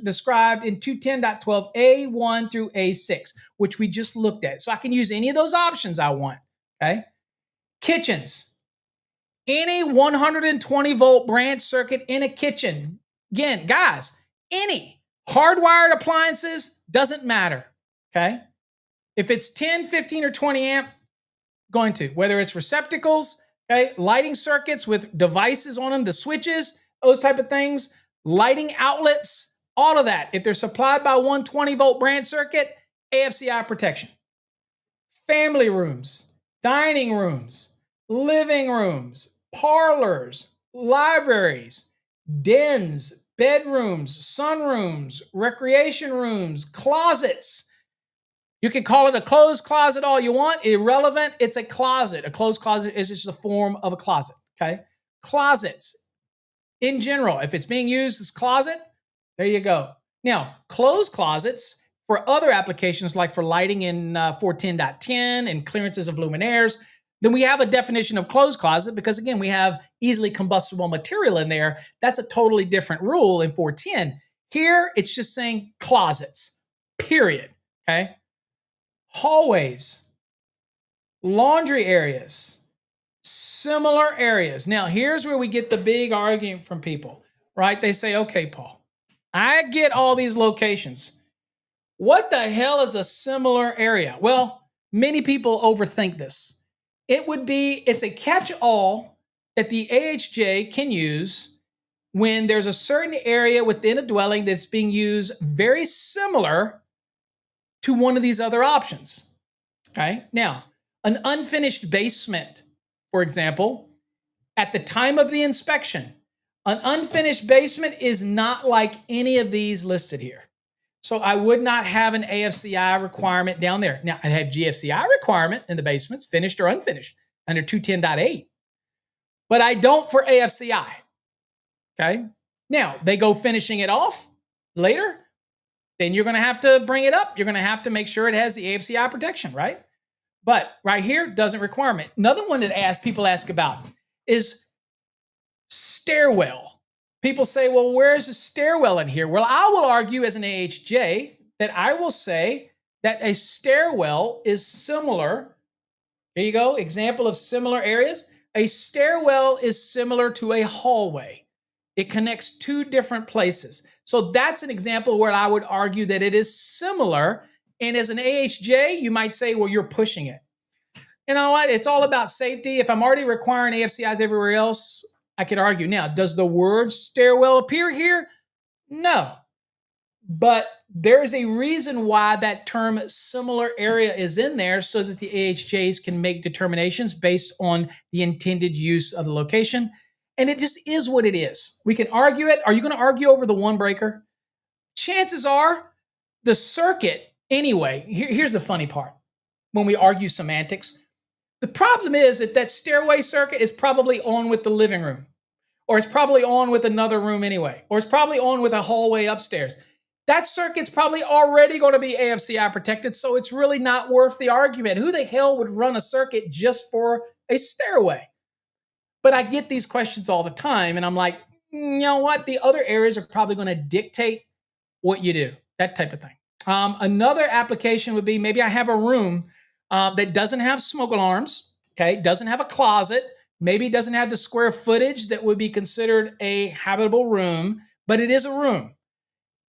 described in 210.12 A1 through A6, which we just looked at. So I can use any of those options I want. Okay. Kitchens. Any 120 volt branch circuit in a kitchen. Again, guys, any hardwired appliances, doesn't matter. Okay. If it's 10, 15, or 20 amp, going to, whether it's receptacles, okay, lighting circuits with devices on them, the switches, those type of things, lighting outlets, all of that. If they're supplied by 120 volt branch circuit, AFCI protection. Family rooms, dining rooms, living rooms, parlors, libraries, dens, bedrooms, sunrooms, recreation rooms, closets. You can call it a closed closet all you want. Irrelevant. It's a closet. A closed closet is just the form of a closet. Okay. Closets in general, if it's being used as closet, there you go. Now, closed closets for other applications like for lighting in 410.10 and clearances of luminaires, then we have a definition of closed closet because, again, we have easily combustible material in there. That's a totally different rule in 410. Here, it's just saying closets, period. Okay. Hallways, laundry areas, similar areas. Now, here's where we get the big argument from people, right? They say, okay, Paul, I get all these locations. What the hell is a similar area? Well, many people overthink this. It's a catch-all that the AHJ can use when there's a certain area within a dwelling that's being used very similar to one of these other options. Okay. Now, an unfinished basement, for example, at the time of the inspection, an unfinished basement is not like any of these listed here. So I would not have an AFCI requirement down there. Now, I have GFCI requirement in the basements, finished or unfinished, under 210.8. But I don't for AFCI. Okay. Now, they go finishing it off later, then you're going to have to bring it up. You're going to have to make sure it has the AFCI protection, right? But right here, doesn't require it. Another one that people ask about is stairwell. People say, well, where's the stairwell in here? Well, I will argue as an AHJ that I will say that a stairwell is similar. Here you go, example of similar areas. A stairwell is similar to a hallway. It connects two different places. So that's an example where I would argue that it is similar. And as an AHJ, you might say, well, you're pushing it. You know what? It's all about safety. If I'm already requiring AFCIs everywhere else, I could argue. Now, does the word stairwell appear here? No. But there's a reason why that term similar area is in there so that the AHJs can make determinations based on the intended use of the location. And it just is what it is. We can argue it. Are you going to argue over the one breaker? Chances are the circuit, anyway, here's the funny part. When we argue semantics, the problem is that stairway circuit is probably on with the living room, or it's probably on with another room anyway, or it's probably on with a hallway upstairs. That circuit's probably already going to be AFCI protected, so it's really not worth the argument. Who the hell would run a circuit just for a stairway? But I get these questions all the time, and I'm like, you know what? The other areas are probably going to dictate what you do, that type of thing. Another application would be maybe I have a room that doesn't have smoke alarms, okay, doesn't have a closet, maybe doesn't have the square footage that would be considered a habitable room, but it is a room.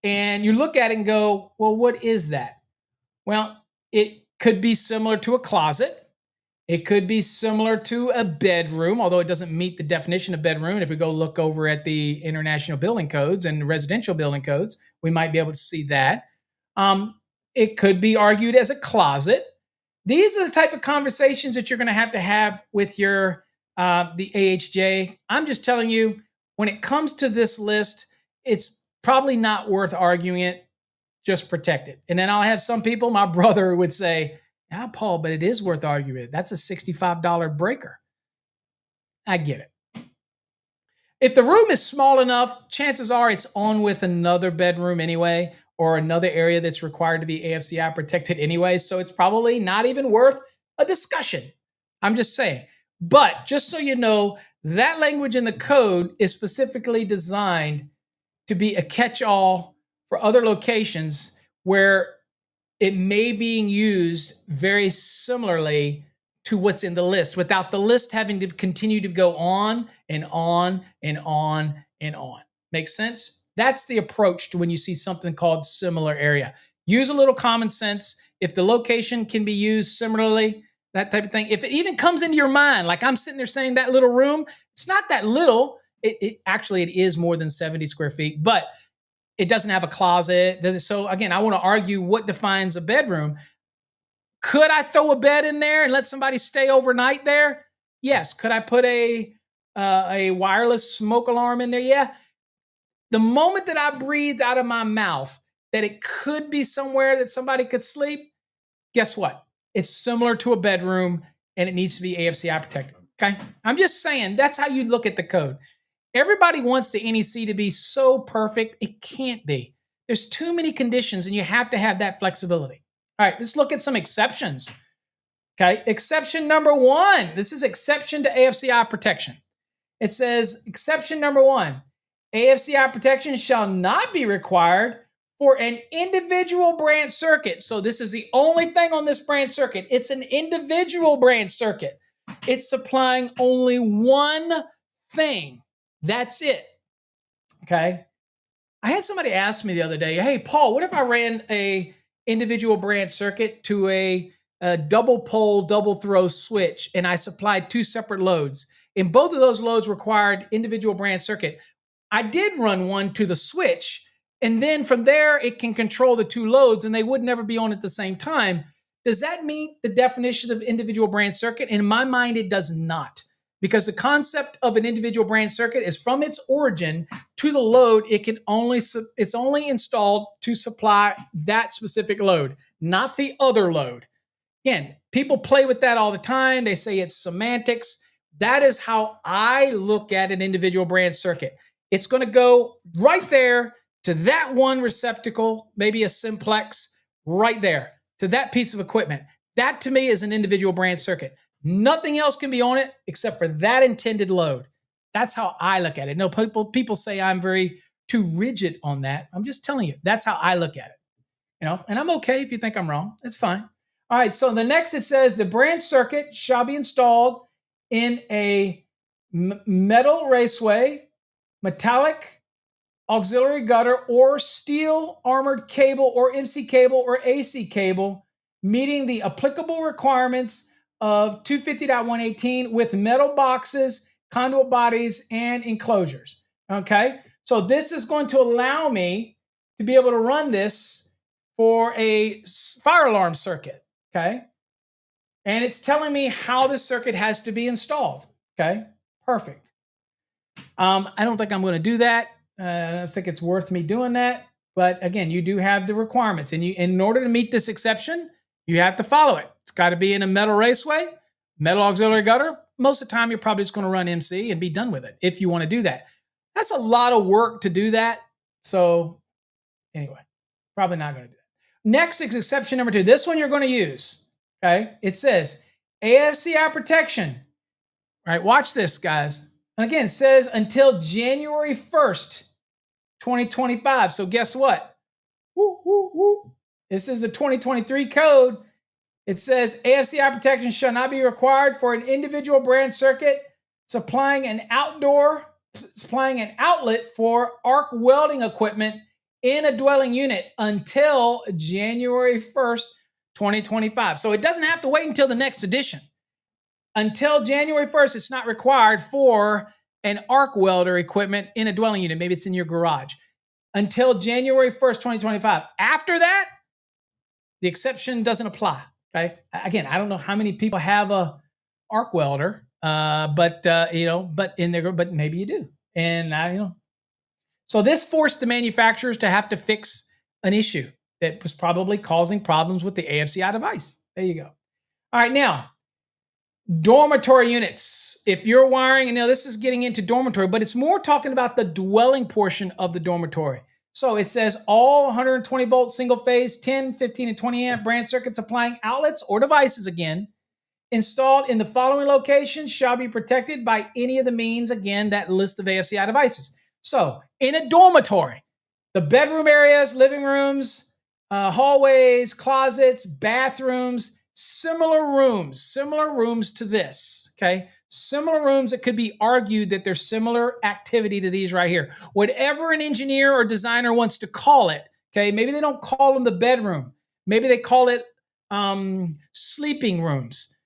And you look at it and go, well, what is that? Well, it could be similar to a closet. It could be similar to a bedroom, although it doesn't meet the definition of bedroom. And if we go look over at the international building codes and residential building codes, we might be able to see that. It could be argued as a closet. These are the type of conversations that you're going to have with your the AHJ. I'm just telling you, when it comes to this list, it's probably not worth arguing it. Just protect it. And then I'll have some people, my brother would say, yeah, Paul, but it is worth arguing. That's a $65 breaker. I get it. If the room is small enough, chances are it's on with another bedroom anyway, or another area that's required to be AFCI protected anyway. So it's probably not even worth a discussion. I'm just saying. But just so you know, that language in the code is specifically designed to be a catch-all for other locations where it may be used very similarly to what's in the list without the list having to continue to go on and on and on and on. Makes sense? That's the approach to when you see something called similar area. Use a little common sense. If the location can be used similarly, that type of thing. If it even comes into your mind, like I'm sitting there saying that little room, it's not that little. It is more than 70 square feet, but it doesn't have a closet. So again, I want to argue what defines a bedroom. Could I throw a bed in there and let somebody stay overnight there? Yes. Could I put a wireless smoke alarm in there? Yeah. The moment that I breathed out of my mouth that it could be somewhere that somebody could sleep, guess what? It's similar to a bedroom and it needs to be AFCI protected. Okay. I'm just saying that's how you look at the code. Everybody wants the NEC to be so perfect. It can't be. There's too many conditions and you have to have that flexibility. All right, let's look at some exceptions. Okay, exception number 1. This is exception to AFCI protection. It says exception number 1, AFCI protection shall not be required for an individual branch circuit. So this is the only thing on this branch circuit. It's an individual branch circuit. It's supplying only one thing. That's it. Okay. I had somebody ask me the other day, hey, Paul, what if I ran a individual branch circuit to a double pole, double throw switch, and I supplied 2 separate loads, and both of those loads required individual branch circuit? I did run one to the switch, and then from there, it can control the 2 loads, and they would never be on at the same time. Does that meet the definition of individual branch circuit? In my mind, it does not. Because the concept of an individual branch circuit is from its origin to the load, it's only installed to supply that specific load, not the other load. Again, people play with that all the time. They say it's semantics. That is how I look at an individual branch circuit. It's going to go right there to that one receptacle, maybe a simplex, right there to that piece of equipment. That to me is an individual branch circuit. Nothing else can be on it except for that intended load. That's how I look at it. No, people say I'm very too rigid on that. I'm just telling you, that's how I look at it. And I'm okay if you think I'm wrong. It's fine. All right, so the next it says the branch circuit shall be installed in a metal raceway, metallic auxiliary gutter, or steel armored cable or MC cable or AC cable, meeting the applicable requirements of 250.118 with metal boxes, conduit bodies, and enclosures. Okay, so this is going to allow me to be able to run this for a fire alarm circuit. Okay, and it's telling me how this circuit has to be installed. Okay, perfect. I don't think I'm going to do that. I don't think it's worth me doing that. But again, you do have the requirements, and in order to meet this exception, you have to follow it. It's got to be in a metal raceway, metal auxiliary gutter. Most of the time, you're probably just going to run MC and be done with it if you want to do that. That's a lot of work to do that. So anyway, probably not going to do that. Next is exception number 2. This one you're going to use. Okay, it says AFCI protection. All right, watch this, guys. And again, it says until January 1st, 2025. So guess what? Woo, woo, woo. This is the 2023 code. It says AFCI protection shall not be required for an individual branch circuit supplying an outlet for arc welding equipment in a dwelling unit until January 1st, 2025. So it doesn't have to wait until the next edition. Until January 1st, it's not required for an arc welder equipment in a dwelling unit. Maybe it's in your garage. Until January 1st, 2025. After that, the exception doesn't apply. Okay. Again, I don't know how many people have a arc welder, but maybe you do. And so this forced the manufacturers to have to fix an issue that was probably causing problems with the AFCI device. There you go. All right, now, dormitory units. If you're wiring, this is getting into dormitory, but it's more talking about the dwelling portion of the dormitory. So it says all 120 volt single phase 10, 15, and 20 amp branch circuits supplying outlets or devices again installed in the following locations shall be protected by any of the means, again, that list of AFCI devices. So in a dormitory, the bedroom areas, living rooms, hallways, closets, bathrooms, similar rooms to this, okay? Similar rooms that could be argued that there's similar activity to these right here. Whatever an engineer or designer wants to call it, okay? Maybe they don't call them the bedroom. Maybe they call it sleeping rooms,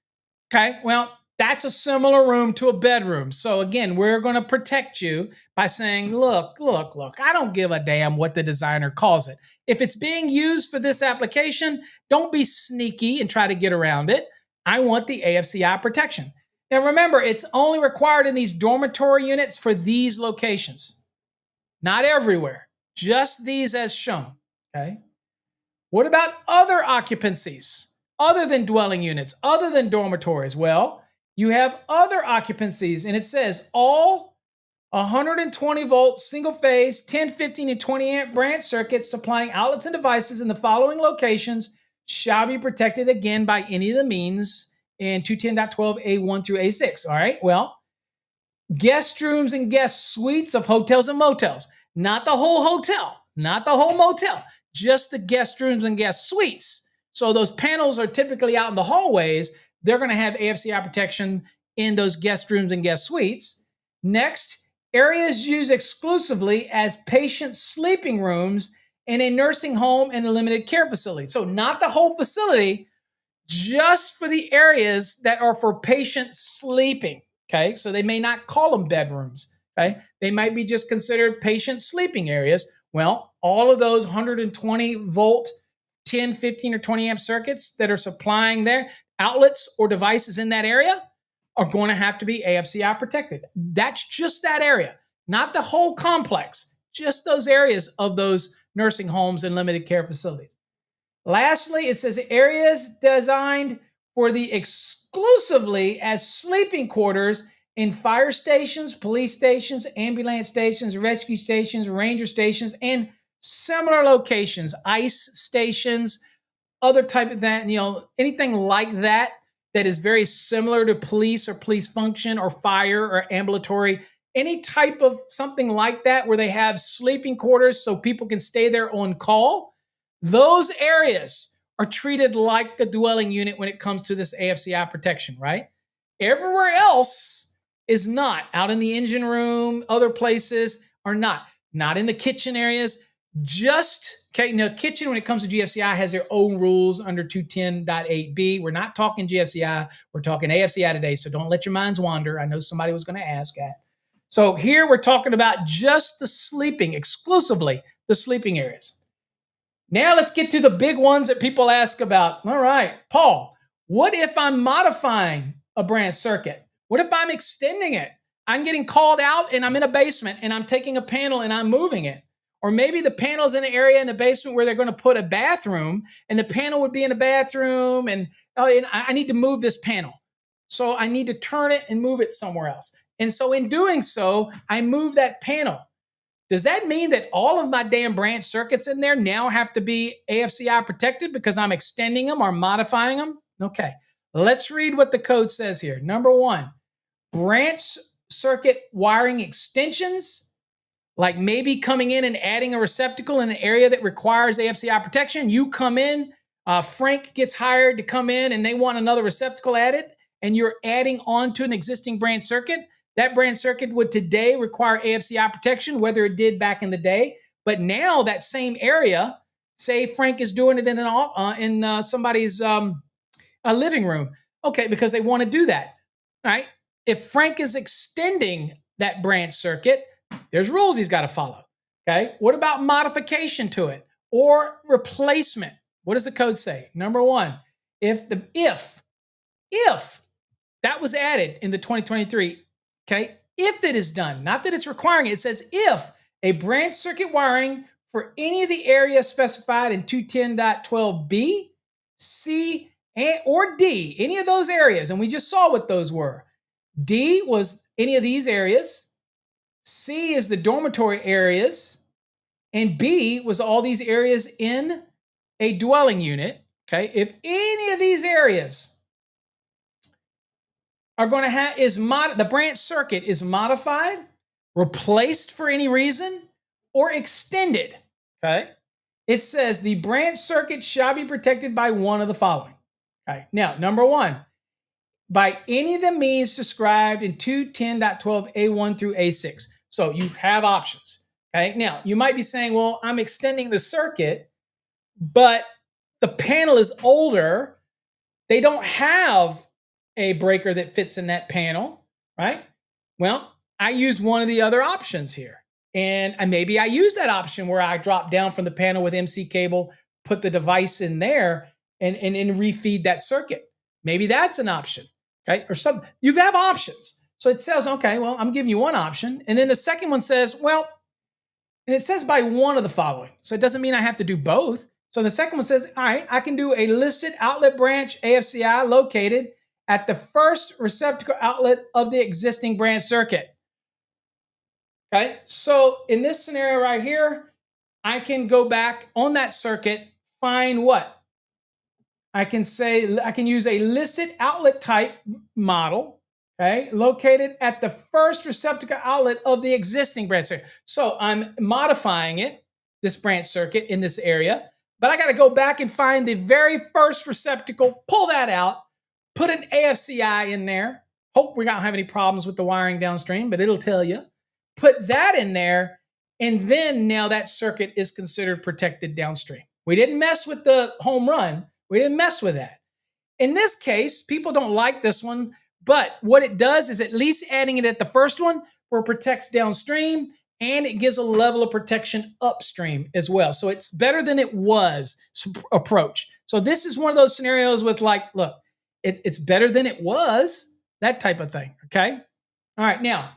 okay? Well, that's a similar room to a bedroom. So again, we're going to protect you by saying, look, I don't give a damn what the designer calls it. If it's being used for this application, don't be sneaky and try to get around it. I want the AFCI protection. Now remember, it's only required in these dormitory units for these locations. Not everywhere, just these as shown, okay? What about other occupancies, other than dwelling units, other than dormitories? Well, you have other occupancies, and it says all 120 volt single phase 10, 15, and 20 amp branch circuits supplying outlets and devices in the following locations shall be protected again by any of the means in 210.12A1 through A6. All right, well, guest rooms and guest suites of hotels and motels, not the whole hotel, not the whole motel, just the guest rooms and guest suites. So those panels are typically out in the hallways. They're going to have AFCI protection in those guest rooms and guest suites. Next, areas used exclusively as patient sleeping rooms in a nursing home and a limited care facility. So not the whole facility, just for the areas that are for patient sleeping. Okay, so they may not call them bedrooms. Okay, they might be just considered patient sleeping areas. Well, all of those 120 volt, 10, 15, or 20 amp circuits that are supplying their outlets or devices in that area are going to have to be AFCI protected. That's just that area, not the whole complex, just those areas of those nursing homes and limited care facilities. Lastly, it says areas designed for the exclusively as sleeping quarters in fire stations, police stations, ambulance stations, rescue stations, ranger stations, and similar locations, ICE stations, other type of that, anything like that that is very similar to police or police function or fire or ambulatory, any type of something like that where they have sleeping quarters so people can stay there on call. Those areas are treated like the dwelling unit when it comes to this AFCI protection, right? Everywhere else is not. Out in the engine room, other places are not. Not in the kitchen areas. Just, okay, now kitchen when it comes to GFCI has their own rules under 210.8b. We're not talking GFCI, we're talking AFCI today, so don't let your minds wander. I know somebody was going to ask that. So here we're talking about just the sleeping, exclusively the sleeping areas. Now let's get to the big ones that people ask about. All right, Paul, what if I'm modifying a branch circuit? What if I'm extending it? I'm getting called out and I'm in a basement and I'm taking a panel and I'm moving it. Or maybe the panel's in an area in the basement where they're going to put a bathroom and the panel would be in the bathroom and I need to move this panel. So I need to turn it and move it somewhere else. And so in doing so, I move that panel. Does that mean that all of my damn branch circuits in there now have to be AFCI protected because I'm extending them or modifying them? Okay, let's read what the code says here. Number one, branch circuit wiring extensions, like maybe coming in and adding a receptacle in an area that requires AFCI protection. You come in, Frank gets hired to come in and they want another receptacle added, and you're adding on to an existing branch circuit. That branch circuit would today require AFCI protection, whether it did back in the day. But now that same area, say Frank is doing it in somebody's living room, okay, because they want to do that, right? If Frank is extending that branch circuit, there's rules he's got to follow, okay? What about modification to it or replacement? What does the code say? Number one, if that was added in the 2023, okay, if it is done, not that it's requiring it, it says if a branch circuit wiring for any of the areas specified in 210.12b, C, or D, any of those areas, and we just saw what those were. D was any of these areas, C is the dormitory areas, and B was all these areas in a dwelling unit. Okay, if any of these areas are going to have the branch circuit is modified, replaced for any reason, or extended, okay, it says the branch circuit shall be protected by one of the following. Okay, now number one, by any of the means described in 210.12a1 through a6. So you have options. Okay, now you might be saying, well, I'm extending the circuit, but the panel is older. They don't have a breaker that fits in that panel, right? Well, I use one of the other options here. And maybe I use that option where I drop down from the panel with MC cable, put the device in there, and refeed that circuit. Maybe that's an option. Okay, or some, you have options. So it says, okay, well, I'm giving you one option. And then the second one says, well, and it says by one of the following. So it doesn't mean I have to do both. So the second one says, all right, I can do a listed outlet branch AFCI located at the first receptacle outlet of the existing branch circuit. Okay, so in this scenario right here, I can go back on that circuit, find what? I can use a listed outlet type model, okay, located at the first receptacle outlet of the existing branch circuit. So I'm modifying it, this branch circuit in this area, but I got to go back and find the very first receptacle, pull that out, put an AFCI in there. Hope we don't have any problems with the wiring downstream, but it'll tell you. Put that in there, and then now that circuit is considered protected downstream. We didn't mess with the home run. We didn't mess with that. In this case, people don't like this one, but what it does is at least adding it at the first one where it protects downstream, and it gives a level of protection upstream as well. So it's better than it was approach. So this is one of those scenarios with like, look, it's better than it was, that type of thing, okay? All right, now,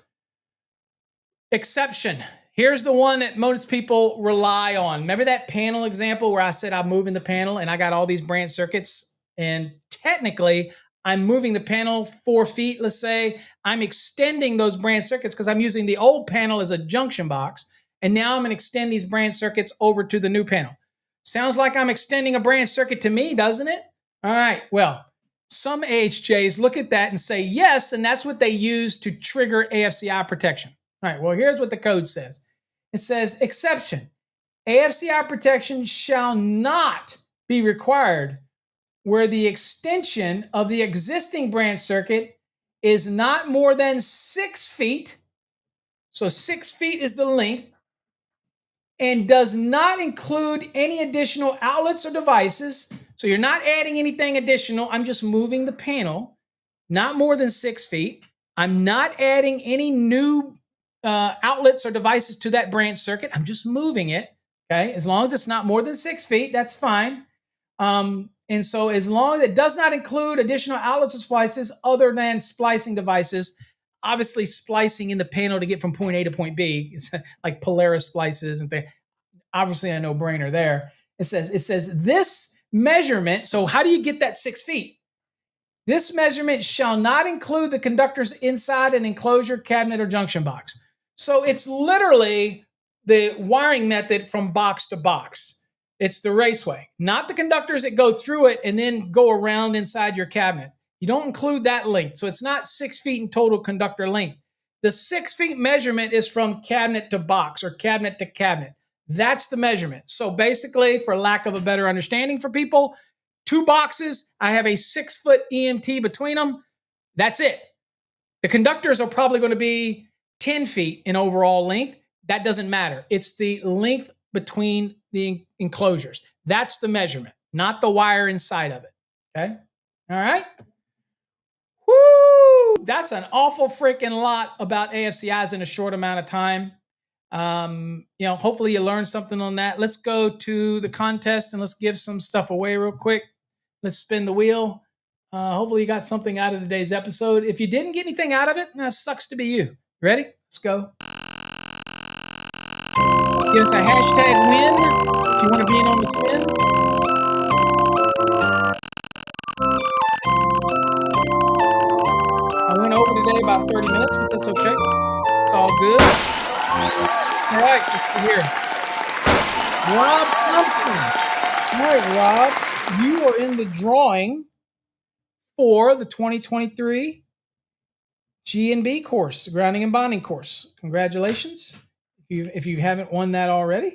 exception. Here's the one that most people rely on. Remember that panel example where I said I'm moving the panel and I got all these branch circuits, and technically I'm moving the panel 4 feet, let's say. I'm extending those branch circuits because I'm using the old panel as a junction box, and now I'm going to extend these branch circuits over to the new panel. Sounds like I'm extending a branch circuit to me, doesn't it? All right, well, some AHJs look at that and say yes, and that's what they use to trigger AFCI protection. All right, well, here's what the code says. It says, exception, AFCI protection shall not be required where the extension of the existing branch circuit is not more than 6 feet. So 6 feet is the length, and does not include any additional outlets or devices. So you're not adding anything additional. I'm just moving the panel, not more than 6 feet. I'm not adding any new outlets or devices to that branch circuit. I'm just moving it. Okay, as long as it's not more than 6 feet, that's fine. And so as long as it does not include additional outlets or splices other than splicing devices, obviously splicing in the panel to get from point A to point B, it's like Polaris splices and things. Obviously a no-brainer there. It says this measurement, so how do you get that 6 feet? This measurement shall not include the conductors inside an enclosure, cabinet, or junction box. So it's literally the wiring method from box to box. It's the raceway, not the conductors that go through it and then go around inside your cabinet. You don't include that length. So it's not 6 feet in total conductor length. The 6 feet measurement is from cabinet to box or cabinet to cabinet. That's the measurement. So basically, for lack of a better understanding for people, 2 boxes, I have a 6 foot EMT between them. That's it. The conductors are probably going to be 10 feet in overall length. That doesn't matter. It's the length between the enclosures. That's the measurement, not the wire inside of it. Okay? All right? Woo! That's an awful freaking lot about AFCIs in a short amount of time. Hopefully you learned something on that. Let's go to the contest and let's give some stuff away real quick. Let's spin the wheel. Hopefully you got something out of today's episode. If you didn't get anything out of it, that sucks to be you. Ready? Let's go. Give us a hashtag win if you want to be in on the spin. I went over today about 30 minutes, but that's okay. It's all good. All right, let's see here. Rob Thompson. All right, Rob, you are in the drawing for the 2023 G&B course, grounding and bonding course. Congratulations. If you haven't won that already,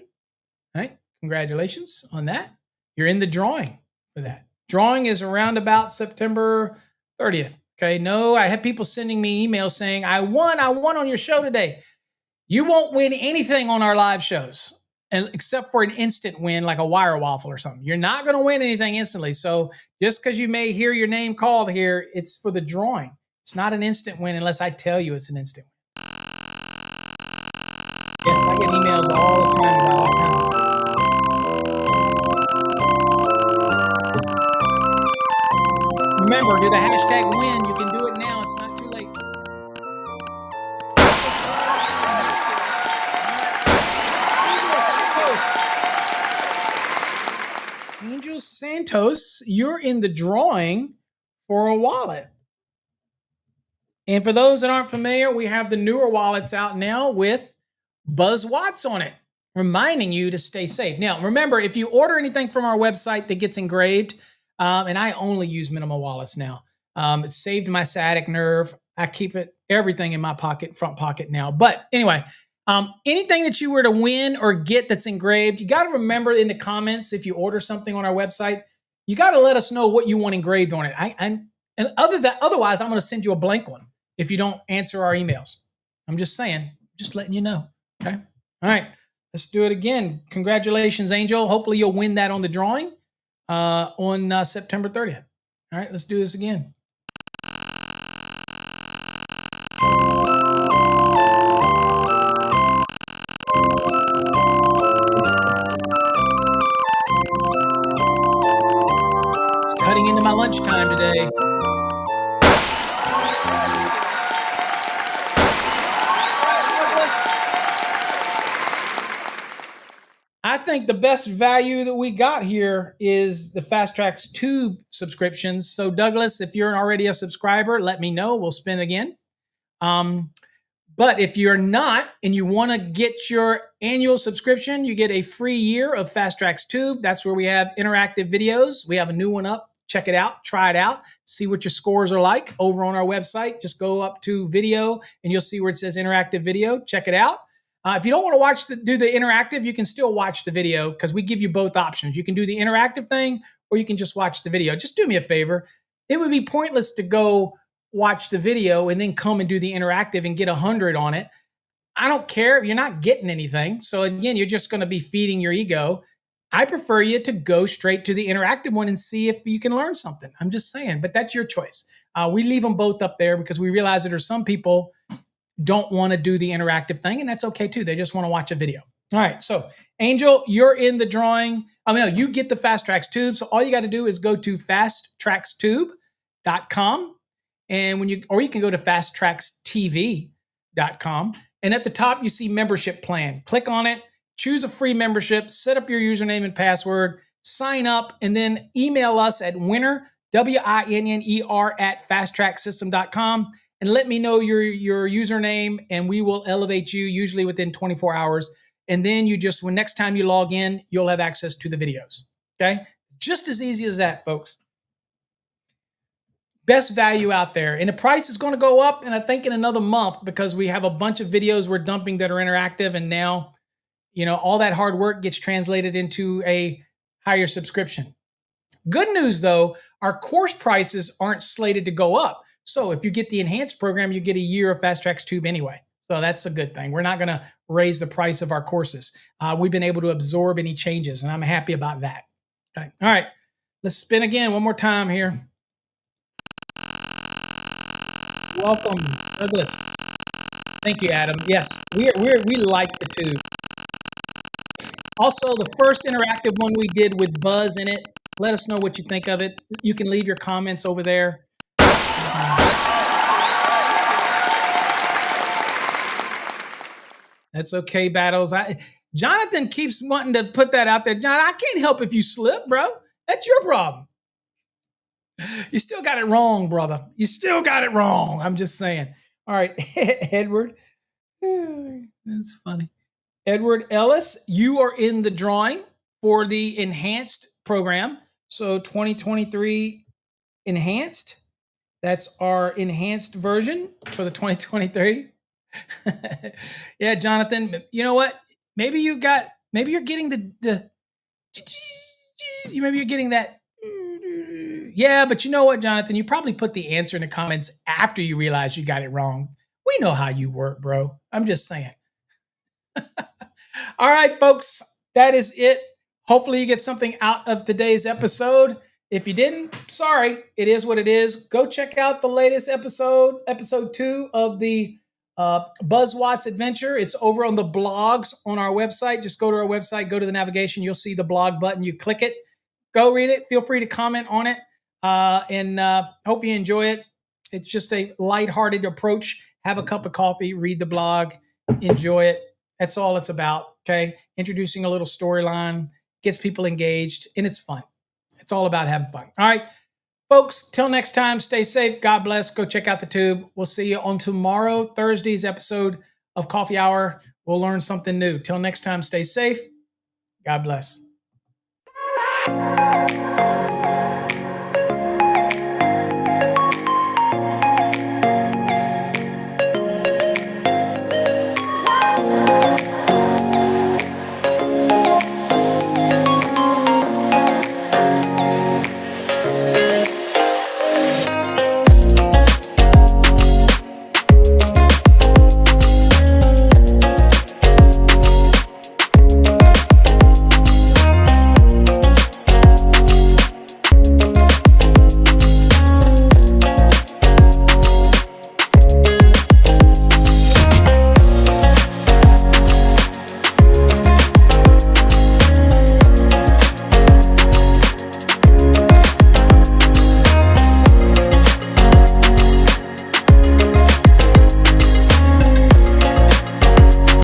all right, congratulations on that. You're in the drawing for that. Drawing is around about September 30th. Okay, no, I had people sending me emails saying, I won on your show today. You won't win anything on our live shows, except for an instant win, like a wire waffle or something. You're not going to win anything instantly. So just because you may hear your name called here, it's for the drawing. It's not an instant win unless I tell you it's an instant win. Yes, I get emails all the time about all kinds of things. Remember, do the hashtag win. You can do it Angel Santos, you're in the drawing for a wallet. And for those that aren't familiar, we have the newer wallets out now with Buzz Watts on it, reminding you to stay safe. Now, remember, if you order anything from our website that gets engraved, and I only use minimal wallets now, it saved my sciatic nerve. I keep everything in my front pocket now. But anyway, anything that you were to win or get that's engraved, you got to remember in the comments, if you order something on our website, you got to let us know what you want engraved on it. And otherwise, I'm going to send you a blank one if you don't answer our emails. I'm just saying, just letting you know. Okay. All right. Let's do it again. Congratulations, Angel. Hopefully you'll win that on the drawing on September 30th. All right. Let's do this again. It's cutting into my lunchtime today. I think the best value that we got here is the Fast Tracks Tube subscriptions. So, Douglas, if you're already a subscriber, let me know. We'll spin again. But if you're not and you want to get your annual subscription, you get a free year of Fast Tracks Tube. That's where we have interactive videos. We have a new one up. Check it out. Try it out. See what your scores are like over on our website. Just go up to video and you'll see where it says interactive video. Check it out. If you don't want to do the interactive, you can still watch the video because we give you both options. You can do the interactive thing or you can just watch the video. Just do me a favor. It would be pointless to go watch the video and then come and do the interactive and get 100 on it. I don't care. You're not getting anything. So again, you're just going to be feeding your ego. I prefer you to go straight to the interactive one and see if you can learn something. I'm just saying, but that's your choice. We leave them both up there because we realize that there's some people don't want to do the interactive thing, and that's okay too. They just want to watch a video. All right, so Angel, you're in the drawing. You get the Fast Tracks Tube. So all you got to do is go to fasttrackstube.com, and you can go to fasttrackstv.com. And at the top, you see membership plan. Click on it, choose a free membership, set up your username and password, sign up, and then email us at winner, WINNER at fasttracksystem.com. And let me know your username, and we will elevate you usually within 24 hours. And then when next time you log in, you'll have access to the videos. Okay? Just as easy as that, folks. Best value out there. And the price is going to go up, and I think in another month, because we have a bunch of videos we're dumping that are interactive, and now, all that hard work gets translated into a higher subscription. Good news, though, our course prices aren't slated to go up. So if you get the enhanced program, you get a year of Fast Tracks Tube anyway. So that's a good thing. We're not going to raise the price of our courses. We've been able to absorb any changes, and I'm happy about that. Okay. All right. Let's spin again one more time here. Welcome, Douglas. Thank you, Adam. Yes, we like the tube. Also, the first interactive one we did with Buzz in it. Let us know what you think of it. You can leave your comments over there. That's okay, Battles. Jonathan keeps wanting to put that out there. John, I can't help if you slip, bro. That's your problem. You still got it wrong, brother. You still got it wrong. I'm just saying. All right, Edward. That's funny. Edward Ellis, you are in the drawing for the enhanced program. So 2023 enhanced. That's our enhanced version for the 2023. Yeah, Jonathan, you know what? Maybe you're getting maybe you're getting that. Yeah, but you know what, Jonathan? You probably put the answer in the comments after you realize you got it wrong. We know how you work, bro. I'm just saying. All right, folks, that is it. Hopefully you get something out of today's episode. If you didn't, sorry, it is what it is. Go check out the latest episode 2 of the Buzz Watts adventure. It's over on the blogs on our website. Just go to our website, go to the navigation. You'll see the blog button. You click it. Go read it. Feel free to comment on it. And hope you enjoy it. It's just a lighthearted approach. Have a cup of coffee, read the blog, enjoy it. That's all it's about, okay? Introducing a little storyline, gets people engaged, and it's fun. It's all about having fun. All right, folks, till next time, stay safe. God bless. Go check out the tube. We'll see you on tomorrow, Thursday's episode of Coffee Hour. We'll learn something new. Till next time, stay safe. God bless.